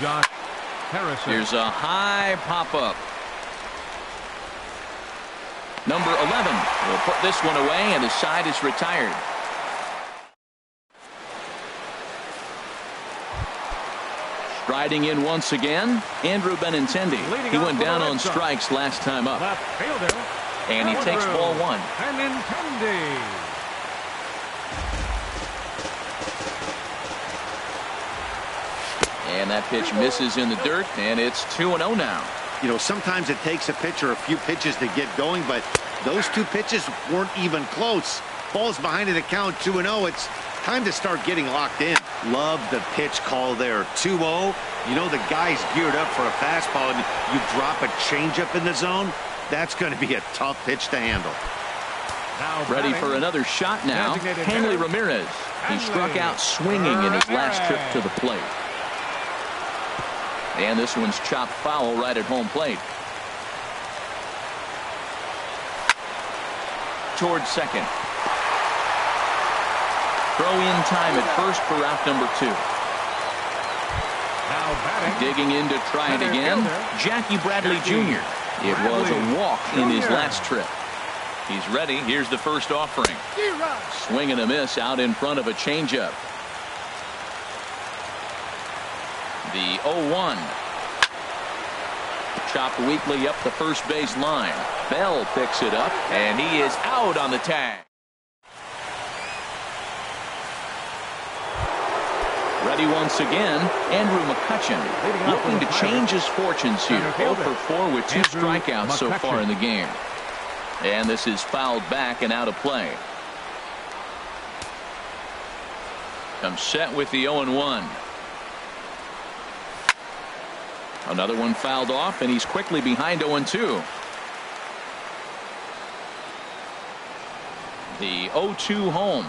Josh Harrison. Here's a high pop-up. Number 11 will put this one away, and his side is retired. Striding in once again, Andrew Benintendi. He went down on strikes last time up. Left fielder. And he takes ball 1. Benintendi. And that pitch misses in the dirt, and it's 2-0 now. You know, sometimes it takes a pitcher a few pitches to get going, but those 2 pitches weren't even close. Ball's behind in the count, 2-0. It's time to start getting locked in. Love the pitch call there. 2-0. You know the guy's geared up for a fastball, and you drop a changeup in the zone. That's going to be a tough pitch to handle. Ready for another shot now. Hanley Ramirez. He struck out swinging in his last trip to the plate. And this one's chopped foul right at home plate. Towards second. Throw in time at first for out number 2. Digging in to try it again, Jackie Bradley Jr. It was a walk in his last trip. He's ready. Here's the first offering. Swing and a miss out in front of a changeup. The 0-1. Chopped weakly up the first base line. Bell picks it up, and he is out on the tag. Ready once again, Andrew McCutchen, looking to change his fortunes here. 0 for 4 with 2 strikeouts so far in the game. And this is fouled back and out of play. Comes set with the 0-1. Another one fouled off, and he's quickly behind 0-2. The 0-2 home.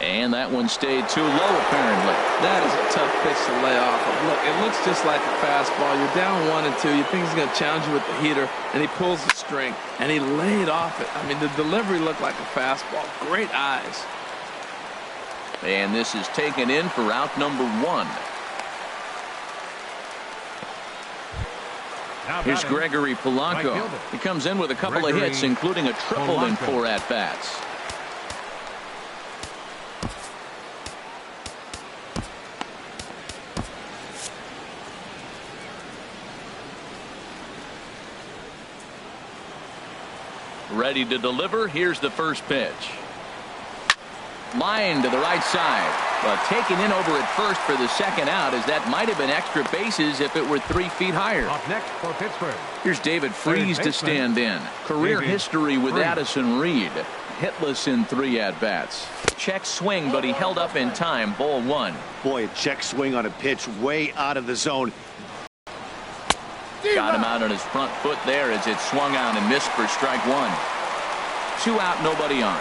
And that one stayed too low, apparently. That is a tough pitch to lay off of. Look, it looks just like a fastball. You're down 1-2. You think he's going to challenge you with the heater, and he pulls the string, and he laid off it. I mean, the delivery looked like a fastball. Great eyes. And this is taken in for out number 1. Here's Gregory Polanco. He comes in with a couple of hits, including a triple in 4 at-bats. Ready to deliver. Here's the first pitch. Line to the right side, but taken in over at first for the second out, as that might have been extra bases if it were 3 feet higher. Up next for Pittsburgh. Here's David Freese to stand in. Career history with Addison Reed. Hitless in 3 at-bats. Check swing, but he held up in time. Ball 1. Boy, a check swing on a pitch way out of the zone. Got him out on his front foot there as it swung on and missed for strike one. 2 out, nobody on.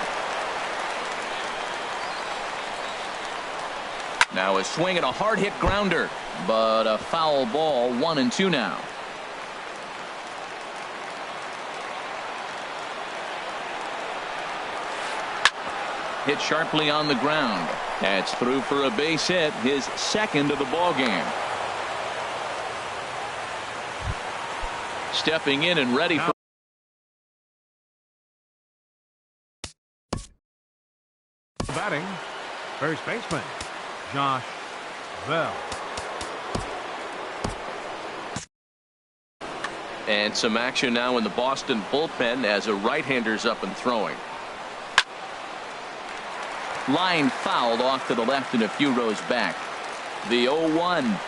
Now a swing and a hard hit grounder, but a foul ball. 1-2 now. Hit sharply on the ground. That's through for a base hit, his second of the ball game. Stepping in and ready for batting, first baseman Josh Bell. And some action now in the Boston bullpen as a right-hander's up and throwing. Line fouled off to the left and a few rows back. The 0-1.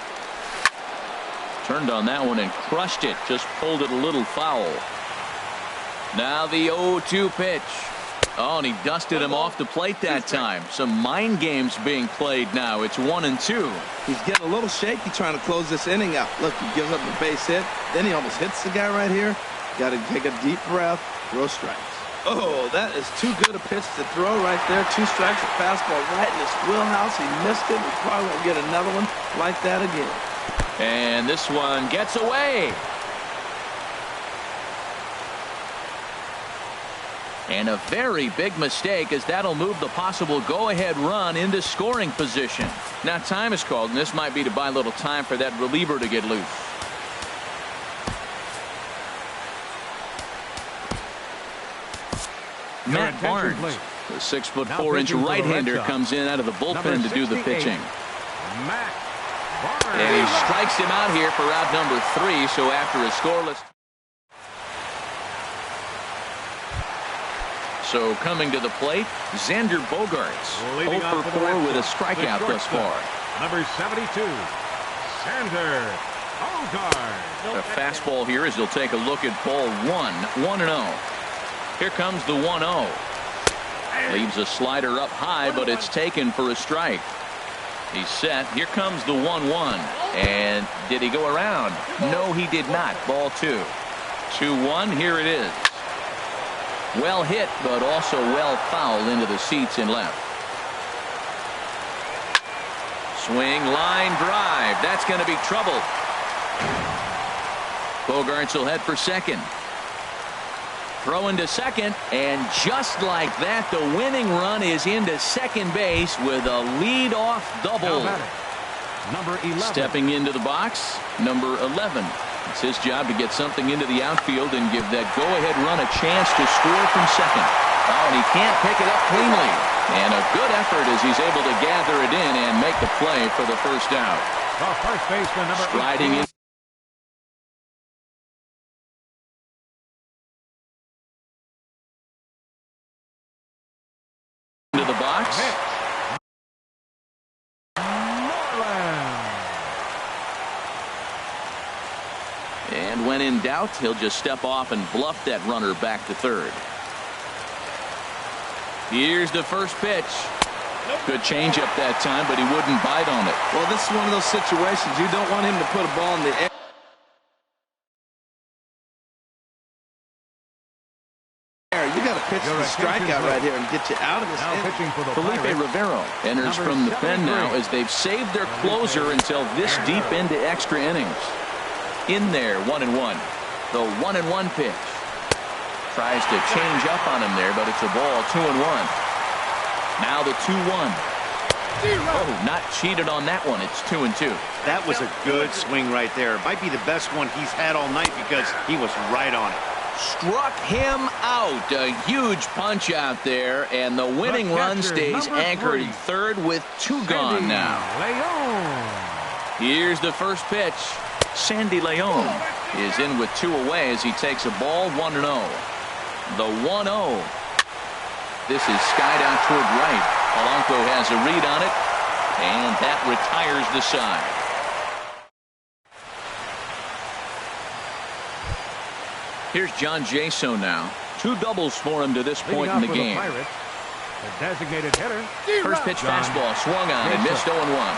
Turned on that one and crushed it. Just pulled it a little foul. Now the 0-2 pitch. Oh, and he dusted him off the plate that time. Some mind games being played now. It's 1-2. He's getting a little shaky trying to close this inning out. Look, he gives up a base hit. Then he almost hits the guy right here. Got to take a deep breath. Throw strikes. Oh, that is too good a pitch to throw right there. 2 strikes, a fastball right in his wheelhouse. He missed it. He probably won't get another one like that again. And this one gets away. And a very big mistake, as that'll move the possible go-ahead run into scoring position. Now time is called, and this might be to buy a little time for that reliever to get loose. Matt Barnes, the 6'4" right-hander, comes in out of the bullpen to do the pitching. Matt Barnes. And he strikes him out here for out number 3. So after a scoreless. So coming to the plate, Xander Bogaerts, 0 for 4 with a strikeout thus far. Number 72, Xander Bogaerts. A fastball here as he'll take a look at ball 1. 1-0. Here comes the 1-0. Leaves a slider up high, but it's taken for a strike. He's set. Here comes the 1-1. And did he go around? No, he did not. Ball 2. 2-1. Here it is. Well hit, but also well fouled into the seats in left. Swing, line drive. That's going to be trouble. Bogaerts will head for second. Throw into second, and just like that, the winning run is into second base with a lead-off double. Number 11. Stepping into the box, number 11. It's his job to get something into the outfield and give that go-ahead run a chance to score from second. Oh, and he can't pick it up cleanly. And a good effort as he's able to gather it in and make the play for the first out. The first baseman, number Striding in. Into the box. And when in doubt, he'll just step off and bluff that runner back to third. Here's the first pitch. Good changeup that time, but he wouldn't bite on it. Well, this is one of those situations you don't want him to put a ball in the air. You got to pitch the strikeout right here and get you out of this. Felipe Rivero enters from the pen now as they've saved their closer until this deep into extra innings. In there, 1-1. The 1-1 pitch. Tries to change up on him there, but it's a ball. 2-1. Now the 2-1. Oh, not cheated on that one. It's 2-2. That was a good swing right there. Might be the best one he's had all night because he was right on it. Struck him out. A huge punch out there, and the winning run stays anchored in third with 2 gone now. Here's the first pitch. Sandy Leon is in with 2 away as he takes a ball. 1-0. The 1-0. This is skied out toward right. Polanco has a read on it, and that retires the side. Here's John Jaso now. 2 doubles for him to this point in the game. The designated hitter. First pitch fastball swung on and missed 0-1.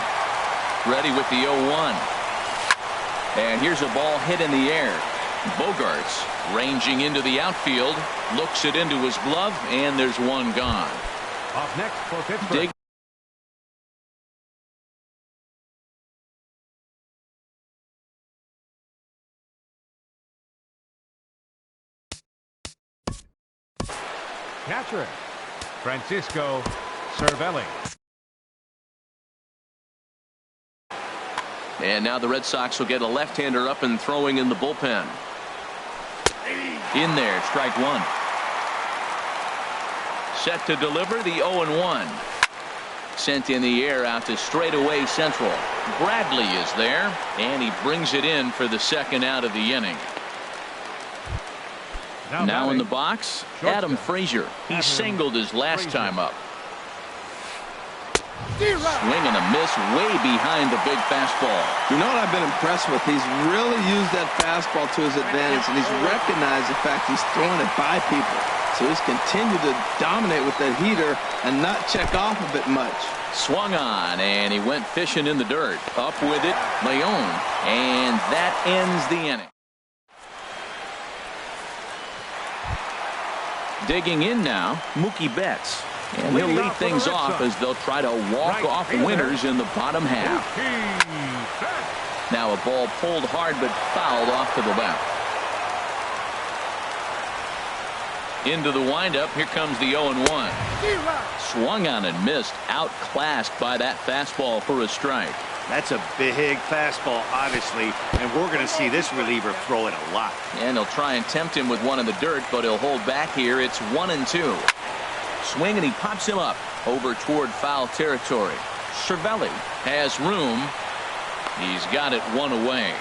Ready with the 0-1. And here's a ball hit in the air. Bogarts ranging into the outfield, looks it into his glove, and there's one gone. Off next for Pittsburgh. Catcher, Francisco Cervelli. And now the Red Sox will get a left-hander up and throwing in the bullpen. In there, strike one. Set to deliver the 0-1. Sent in the air out to straightaway central. Bradley is there, and he brings it in for the second out of the inning. Now in the box, Adam Frazier. He singled his last time up. Swing and a miss way behind the big fastball. You know what I've been impressed with? He's really used that fastball to his advantage, and he's recognized the fact he's throwing it by people. So he's continued to dominate with that heater and not check off of it much. Swung on, and he went fishing in the dirt. Up with it, Leon, and that ends the inning. Digging in now, Mookie Betts. And he'll lead things off as they'll try to walk off winners in the bottom half. Now a ball pulled hard but fouled off to the left. Into the windup, here comes the 0-1. Swung on and missed, outclassed by that fastball for a strike. That's a big fastball, obviously, and we're going to see this reliever throw it a lot. And he'll try and tempt him with one in the dirt, but he'll hold back here. It's 1-2. Swing, and he pops him up over toward foul territory. Cervelli has room. He's got it one away.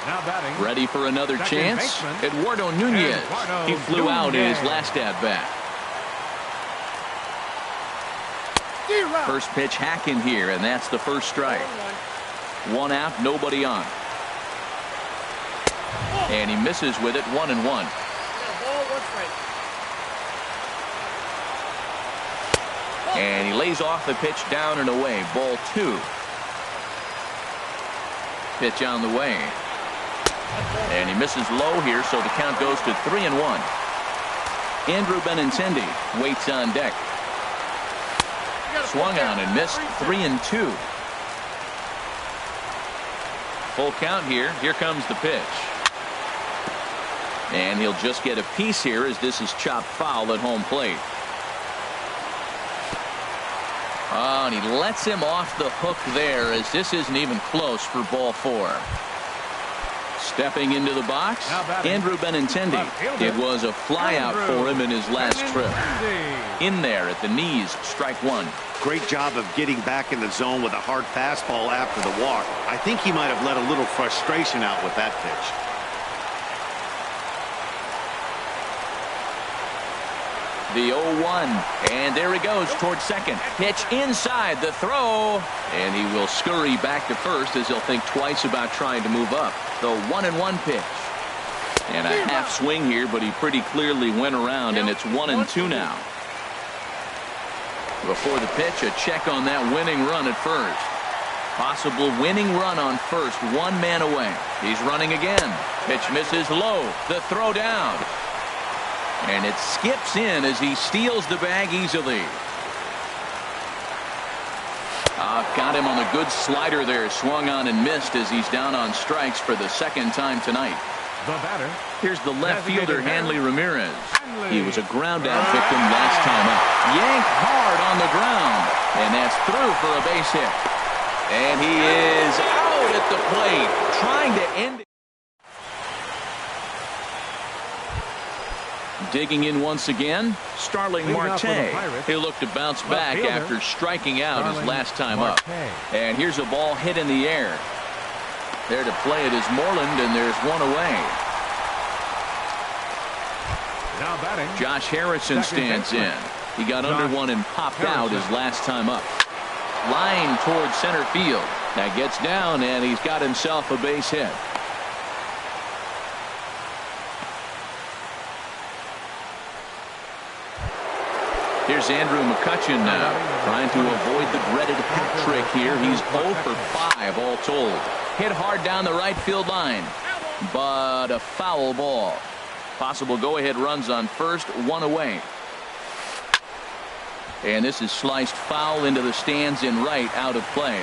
Now batting. Ready for another chance? Eduardo Nunez. He flew out in his last at-bat. First pitch hacking here, and that's the first strike. One out, nobody on. And he misses with it, 1-1. And he lays off the pitch down and away. Ball 2. Pitch on the way. And he misses low here, so the count goes to 3-1. Andrew Benintendi waits on deck. Swung on and missed, 3-2. Full count here. Here comes the pitch. And he'll just get a piece here as this is chopped foul at home plate. Oh, and he lets him off the hook there as this isn't even close for ball 4. Stepping into the box, Andrew Benintendi. It was a flyout for him in his last trip. In there at the knees, strike 1. Great job of getting back in the zone with a hard fastball after the walk. I think he might have let a little frustration out with that pitch. The 0-1, and there he goes towards second. Pitch inside the throw, and he will scurry back to first as he'll think twice about trying to move up. The 1-1 pitch. And a half swing here, but he pretty clearly went around, and it's 1-2 now. Before the pitch, a check on that winning run at first. Possible winning run on first, one man away. He's running again. Pitch misses low. The throw down. And it skips in as he steals the bag easily. Got him on a good slider there. Swung on and missed as he's down on strikes for the second time tonight. The batter. Here's the left fielder, Hanley Ramirez. He was a ground out victim last time up. Yanked hard on the ground. And that's through for a base hit. And he is out at the plate, trying to end it. Digging in once again, Starling Marte. He'll look to bounce back after striking out his last time up. And here's a ball hit in the air. There to play it is Moreland, and there's one away. Now batting. Josh Harrison stands in. He got under one and popped out his last time up. Line towards center field. That gets down, and he's got himself a base hit. Here's Andrew McCutcheon now, trying to avoid the dreaded hat trick here. He's 0 for 5 all told. Hit hard down the right field line, but a foul ball. Possible go-ahead runs on first, 1 away. And this is sliced foul into the stands in right, out of play.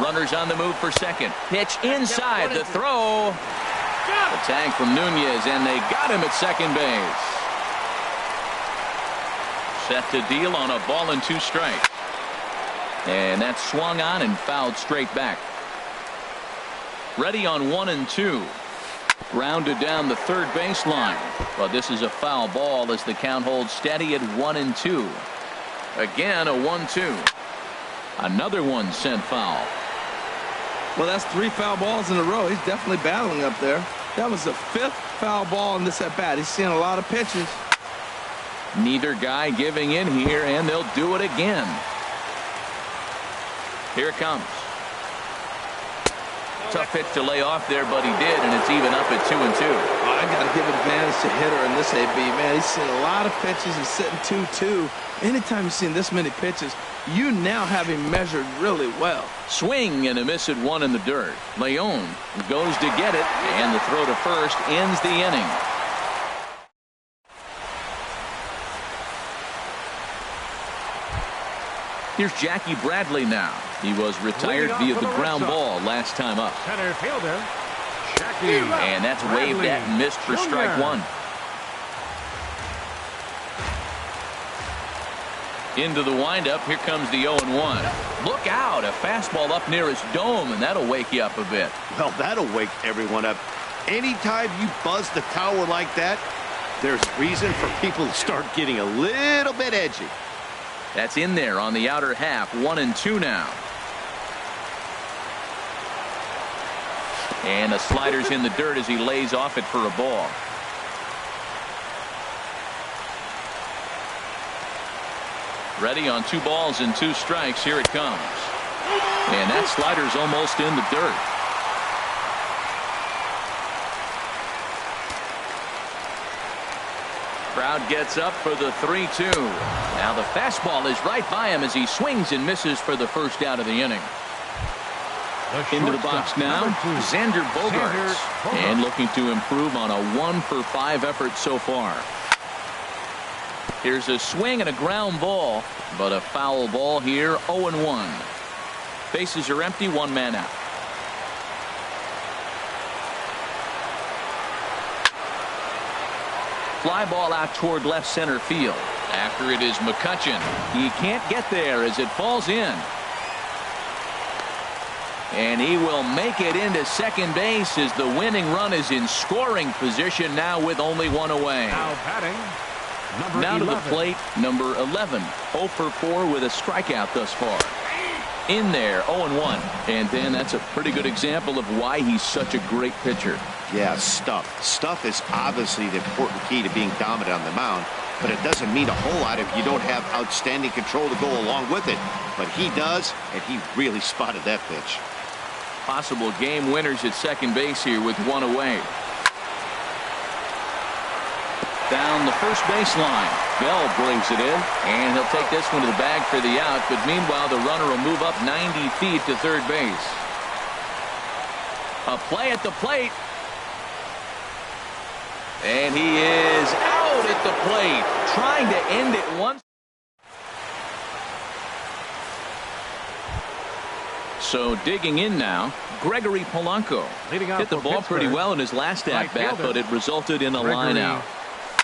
Runners on the move for second. Pitch inside, the throw. The tag from Nunez, and they got him at second base. Set to deal on a ball and 2 strikes. And that's swung on and fouled straight back. Ready on 1 and 2. Grounded down the third baseline. But this is a foul ball as the count holds steady at 1 and 2. Again, a 1-2. Another one sent foul. Well, that's 3 foul balls in a row. He's definitely battling up there. That was the 5th foul ball in this at bat. He's seeing a lot of pitches. Neither guy giving in here, and they'll do it again. Here it comes. Tough pitch to lay off there, but he did, and it's even up at 2 and 2. I got to give advantage to hitter in this AB, man. He's seen a lot of pitches. He's sitting 2-2. Anytime you've seen this many pitches, you now have him measured really well. Swing and a miss at 1 in the dirt. Leon goes to get it, and the throw to first ends the inning. Here's Jackie Bradley now. He was retired via the ground ball last time up. Center fielder, Jackie. And that's waved at and missed for strike 1. Into the windup. Here comes the 0-1. Look out. A fastball up near his dome, and that'll wake you up a bit. Well, that'll wake everyone up. Anytime you buzz the tower like that, there's reason for people to start getting a little bit edgy. That's in there on the outer half. 1 and 2 now. And the slider's in the dirt as he lays off it for a ball. Ready on 2 balls and 2 strikes. Here it comes. And that slider's almost in the dirt. Crowd gets up for the 3-2. Now the fastball is right by him as he swings and misses for the first out of the inning. Into the box now, Xander Bogaerts. And looking to improve on a 1 for 5 effort so far. Here's a swing and a ground ball, but a foul ball here, 0-1. Bases are empty, 1 man out. Fly ball out toward left center field. After it is McCutcheon. He can't get there as it falls in. And he will make it into second base as the winning run is in scoring position now with only 1 away. Now batting, number now 11. to the plate, number 11. 0 for 4 with a strikeout thus far. In there, 0-1. And then that's a pretty good example of why he's such a great pitcher. Yeah, stuff. Stuff is obviously the important key to being dominant on the mound, but it doesn't mean a whole lot if you don't have outstanding control to go along with it. But he does, and he really spotted that pitch. Possible game winners at second base here with 1 away. Down the first baseline. Bell brings it in, and he'll take this one to the bag for the out, but meanwhile the runner will move up 90 feet to third base. A play at the plate. And he is out at the plate, trying to end it once. So digging in now, Gregory Polanco. Hit the ball pretty well in his last at-bat, but it resulted in a line out.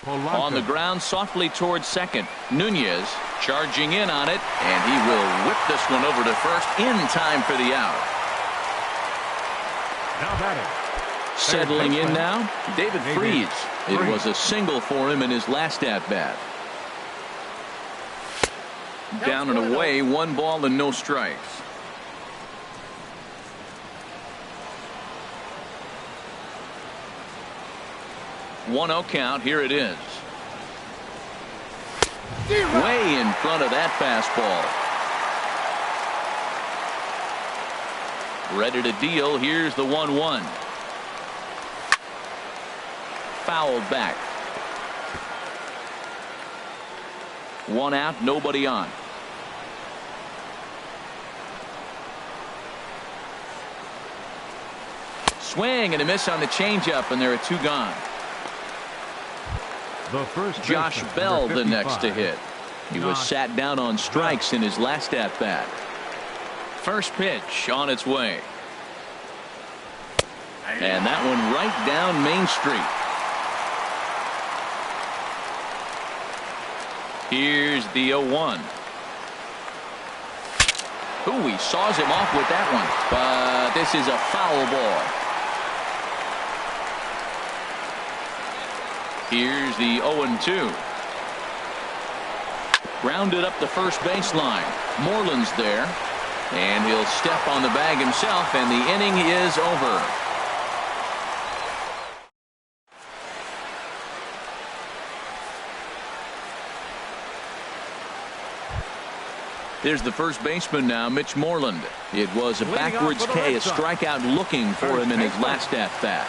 On the ground, softly towards second. Nunez charging in on it, and he will whip this one over to first in time for the out. Now batting. Settling in now, David Freese. It was a single for him in his last at-bat. Down and away, 1 ball and no strikes. One 0 count. Here it is. Way in front of that fastball. Ready to deal. Here's the 1-1. Fouled back. One out, nobody on. Swing and a miss on the changeup, and there are 2 gone. The first Josh baseman, Bell, number the next to 55. hit. He was sat down on strikes in his last at bat. First pitch on its way. And that one right down Main Street. Here's the 0-1. Ooh, he saws him off with that one. But this is a foul ball. Here's the 0-2. Grounded up the first baseline. Moreland's there. And he'll step on the bag himself, and the inning is over. There's the first baseman now, Mitch Moreland. It was a backwards K, a strikeout looking for him in his last at-bat.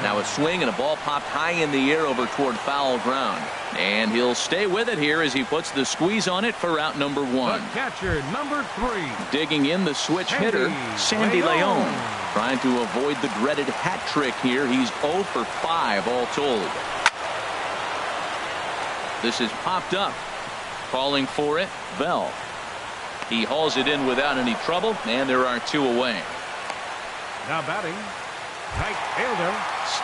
Now a swing and a ball popped high in the air over toward foul ground. And he'll stay with it here as he puts the squeeze on it for out number 1. The catcher, number 3. Digging in the switch hitter, Sandy Leon. Trying to avoid the dreaded hat trick here. He's 0 for 5 all told. This is popped up. Calling for it, Bell. He hauls it in without any trouble, and there are 2 away. Now batting, right fielder.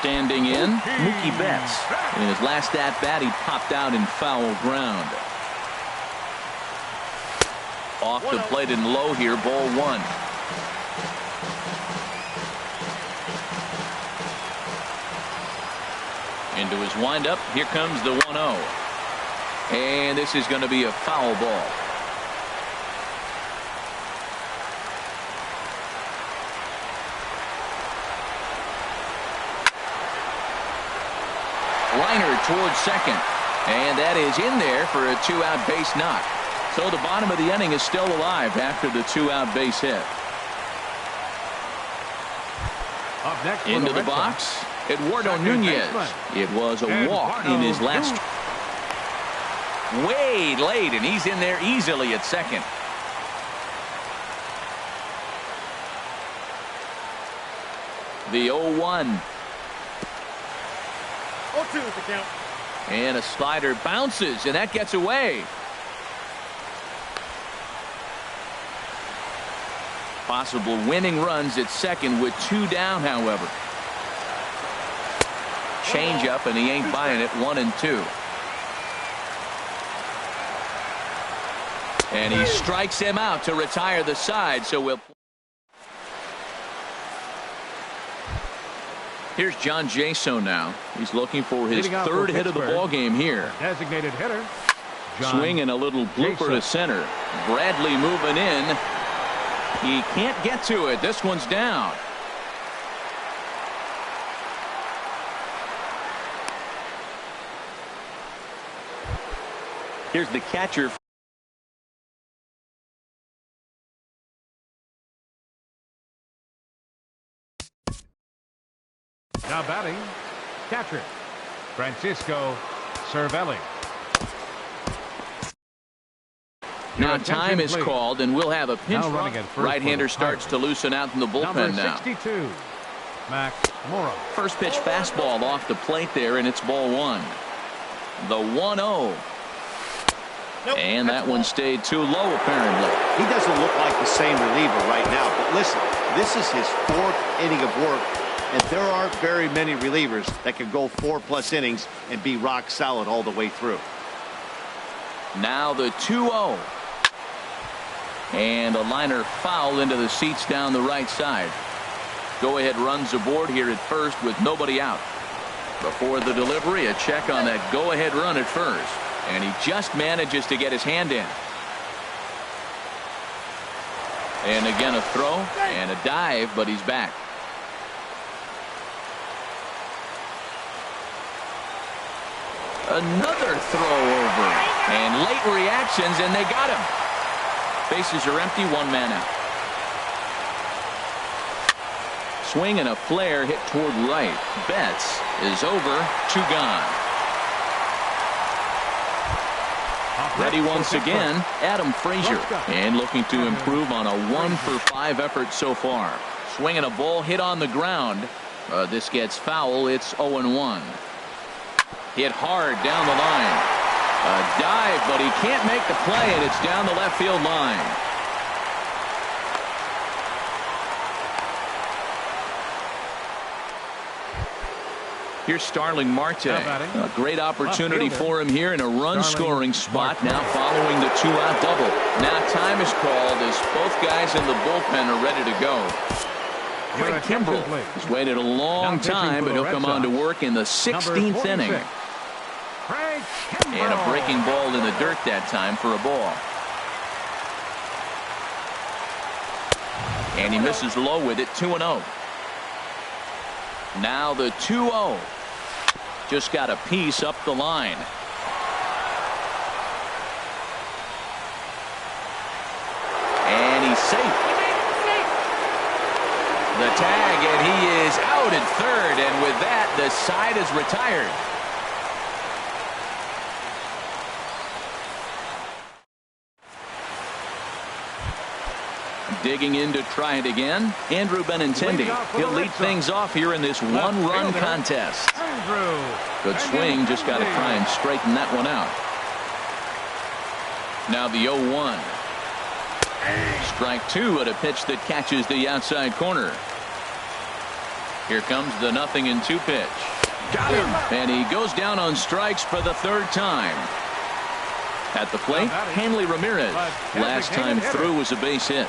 Standing in, Mookie Betts. In his last at-bat, he popped out in foul ground. Off the plate and low here, ball 1. Into his windup, here comes the 1-0. And this is going to be a foul ball. Liner towards second. And that is in there for a 2-out base knock. So the bottom of the inning is still alive after the 2-out base hit. Up next Into the box, Eduardo Nunez. It was a walk in his last. Way late, and he's in there easily at second. The 0-1. 0-2 is the count. And a slider bounces, and that gets away. Possible winning runs at second with 2 down, however. Change up, and he ain't buying it. 1-2. And he strikes him out to retire the side. So we'll. Here's John Jaso now. He's looking for his 3rd hit of the ball game here. Designated hitter. Swinging a little blooper to center. Bradley moving in. He can't get to it. This one's down. Here's the catcher. Now batting, catcher, Francisco Cervelli. Now time is called, and we'll have a pinch run. Right-hander starts to loosen out in the bullpen now. 62, Max Mora. First pitch fastball off the plate there, and it's ball 1. The 1-0. Nope, and that one stayed too low, apparently. He doesn't look like the same reliever right now. But listen, this is his 4th inning of work. And there aren't very many relievers that can go 4+ innings and be rock solid all the way through. Now the 2-0. And a liner foul into the seats down the right side. Go-ahead runs aboard here at first with nobody out. Before the delivery, a check on that go-ahead run at first. And he just manages to get his hand in. And again a throw and a dive, but he's back. Another throw over. And late reactions, and they got him. Bases are empty, 1 man out. Swing and a flare hit toward right. Betts is over, 2 gone. Ready once again, Adam Frazier. And looking to improve on a 1-for-5 effort so far. Swinging a ball hit on the ground. This gets foul. It's 0-1. Hit hard down the line. A dive, but he can't make the play, and it's down the left field line. Here's Starling Marte. A great opportunity for him here in a run-scoring spot now following the 2-out double. Now time is called as both guys in the bullpen are ready to go. Craig Kimbrell has waited a long time, but he'll come on to work in the 16th inning. And a breaking ball in the dirt that time for a ball. And he misses low with it, 2-0. Now the 2-0. Just got a piece up the line. And he's safe. The tag, and he is out at third, and with that, the side is retired. Digging in to try it again, Andrew Benintendi. He'll lead things off here in this one-run contest. Good swing, just got to try and straighten that one out. Now the 0-1. Strike two at a pitch that catches the outside corner. Here comes the 0-2 pitch. Got him! And he goes down on strikes for the third time. At the plate, Hanley Ramirez. Last time through was a base hit.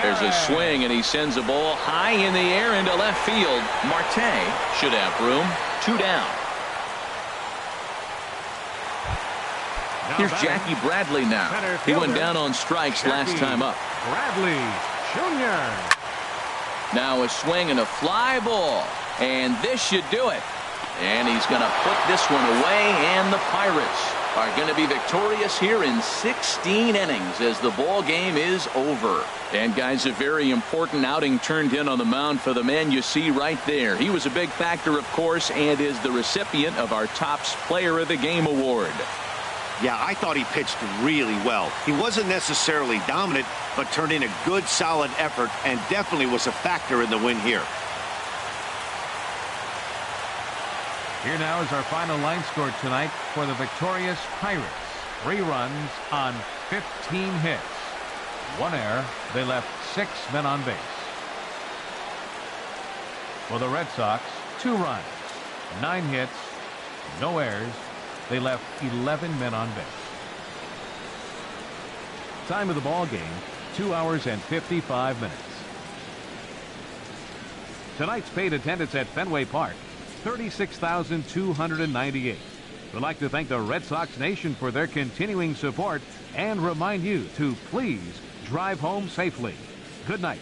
There's a swing, and he sends a ball high in the air into left field. Marte should have room. 2 down. Here's Jackie Bradley now. He went down on strikes last time up. Bradley Jr. Now a swing and a fly ball. And this should do it. And he's going to put this one away, and the Pirates are going to be victorious here in 16 innings as the ball game is over. And guys, a very important outing turned in on the mound for the man you see right there. He was a big factor, of course, and is the recipient of our Topps Player of the Game award. Yeah, I thought he pitched really well. He wasn't necessarily dominant, but turned in a good, solid effort and definitely was a factor in the win here. Here now is our final line score tonight for the victorious Pirates. 3 runs on 15 hits. 1 error. They left 6 men on base. For the Red Sox, 2 runs, 9 hits, no errors. They left 11 men on base. Time of the ball game, 2 hours and 55 minutes. Tonight's paid attendance at Fenway Park, 36,298. We'd like to thank the Red Sox Nation for their continuing support and remind you to please drive home safely. Good night.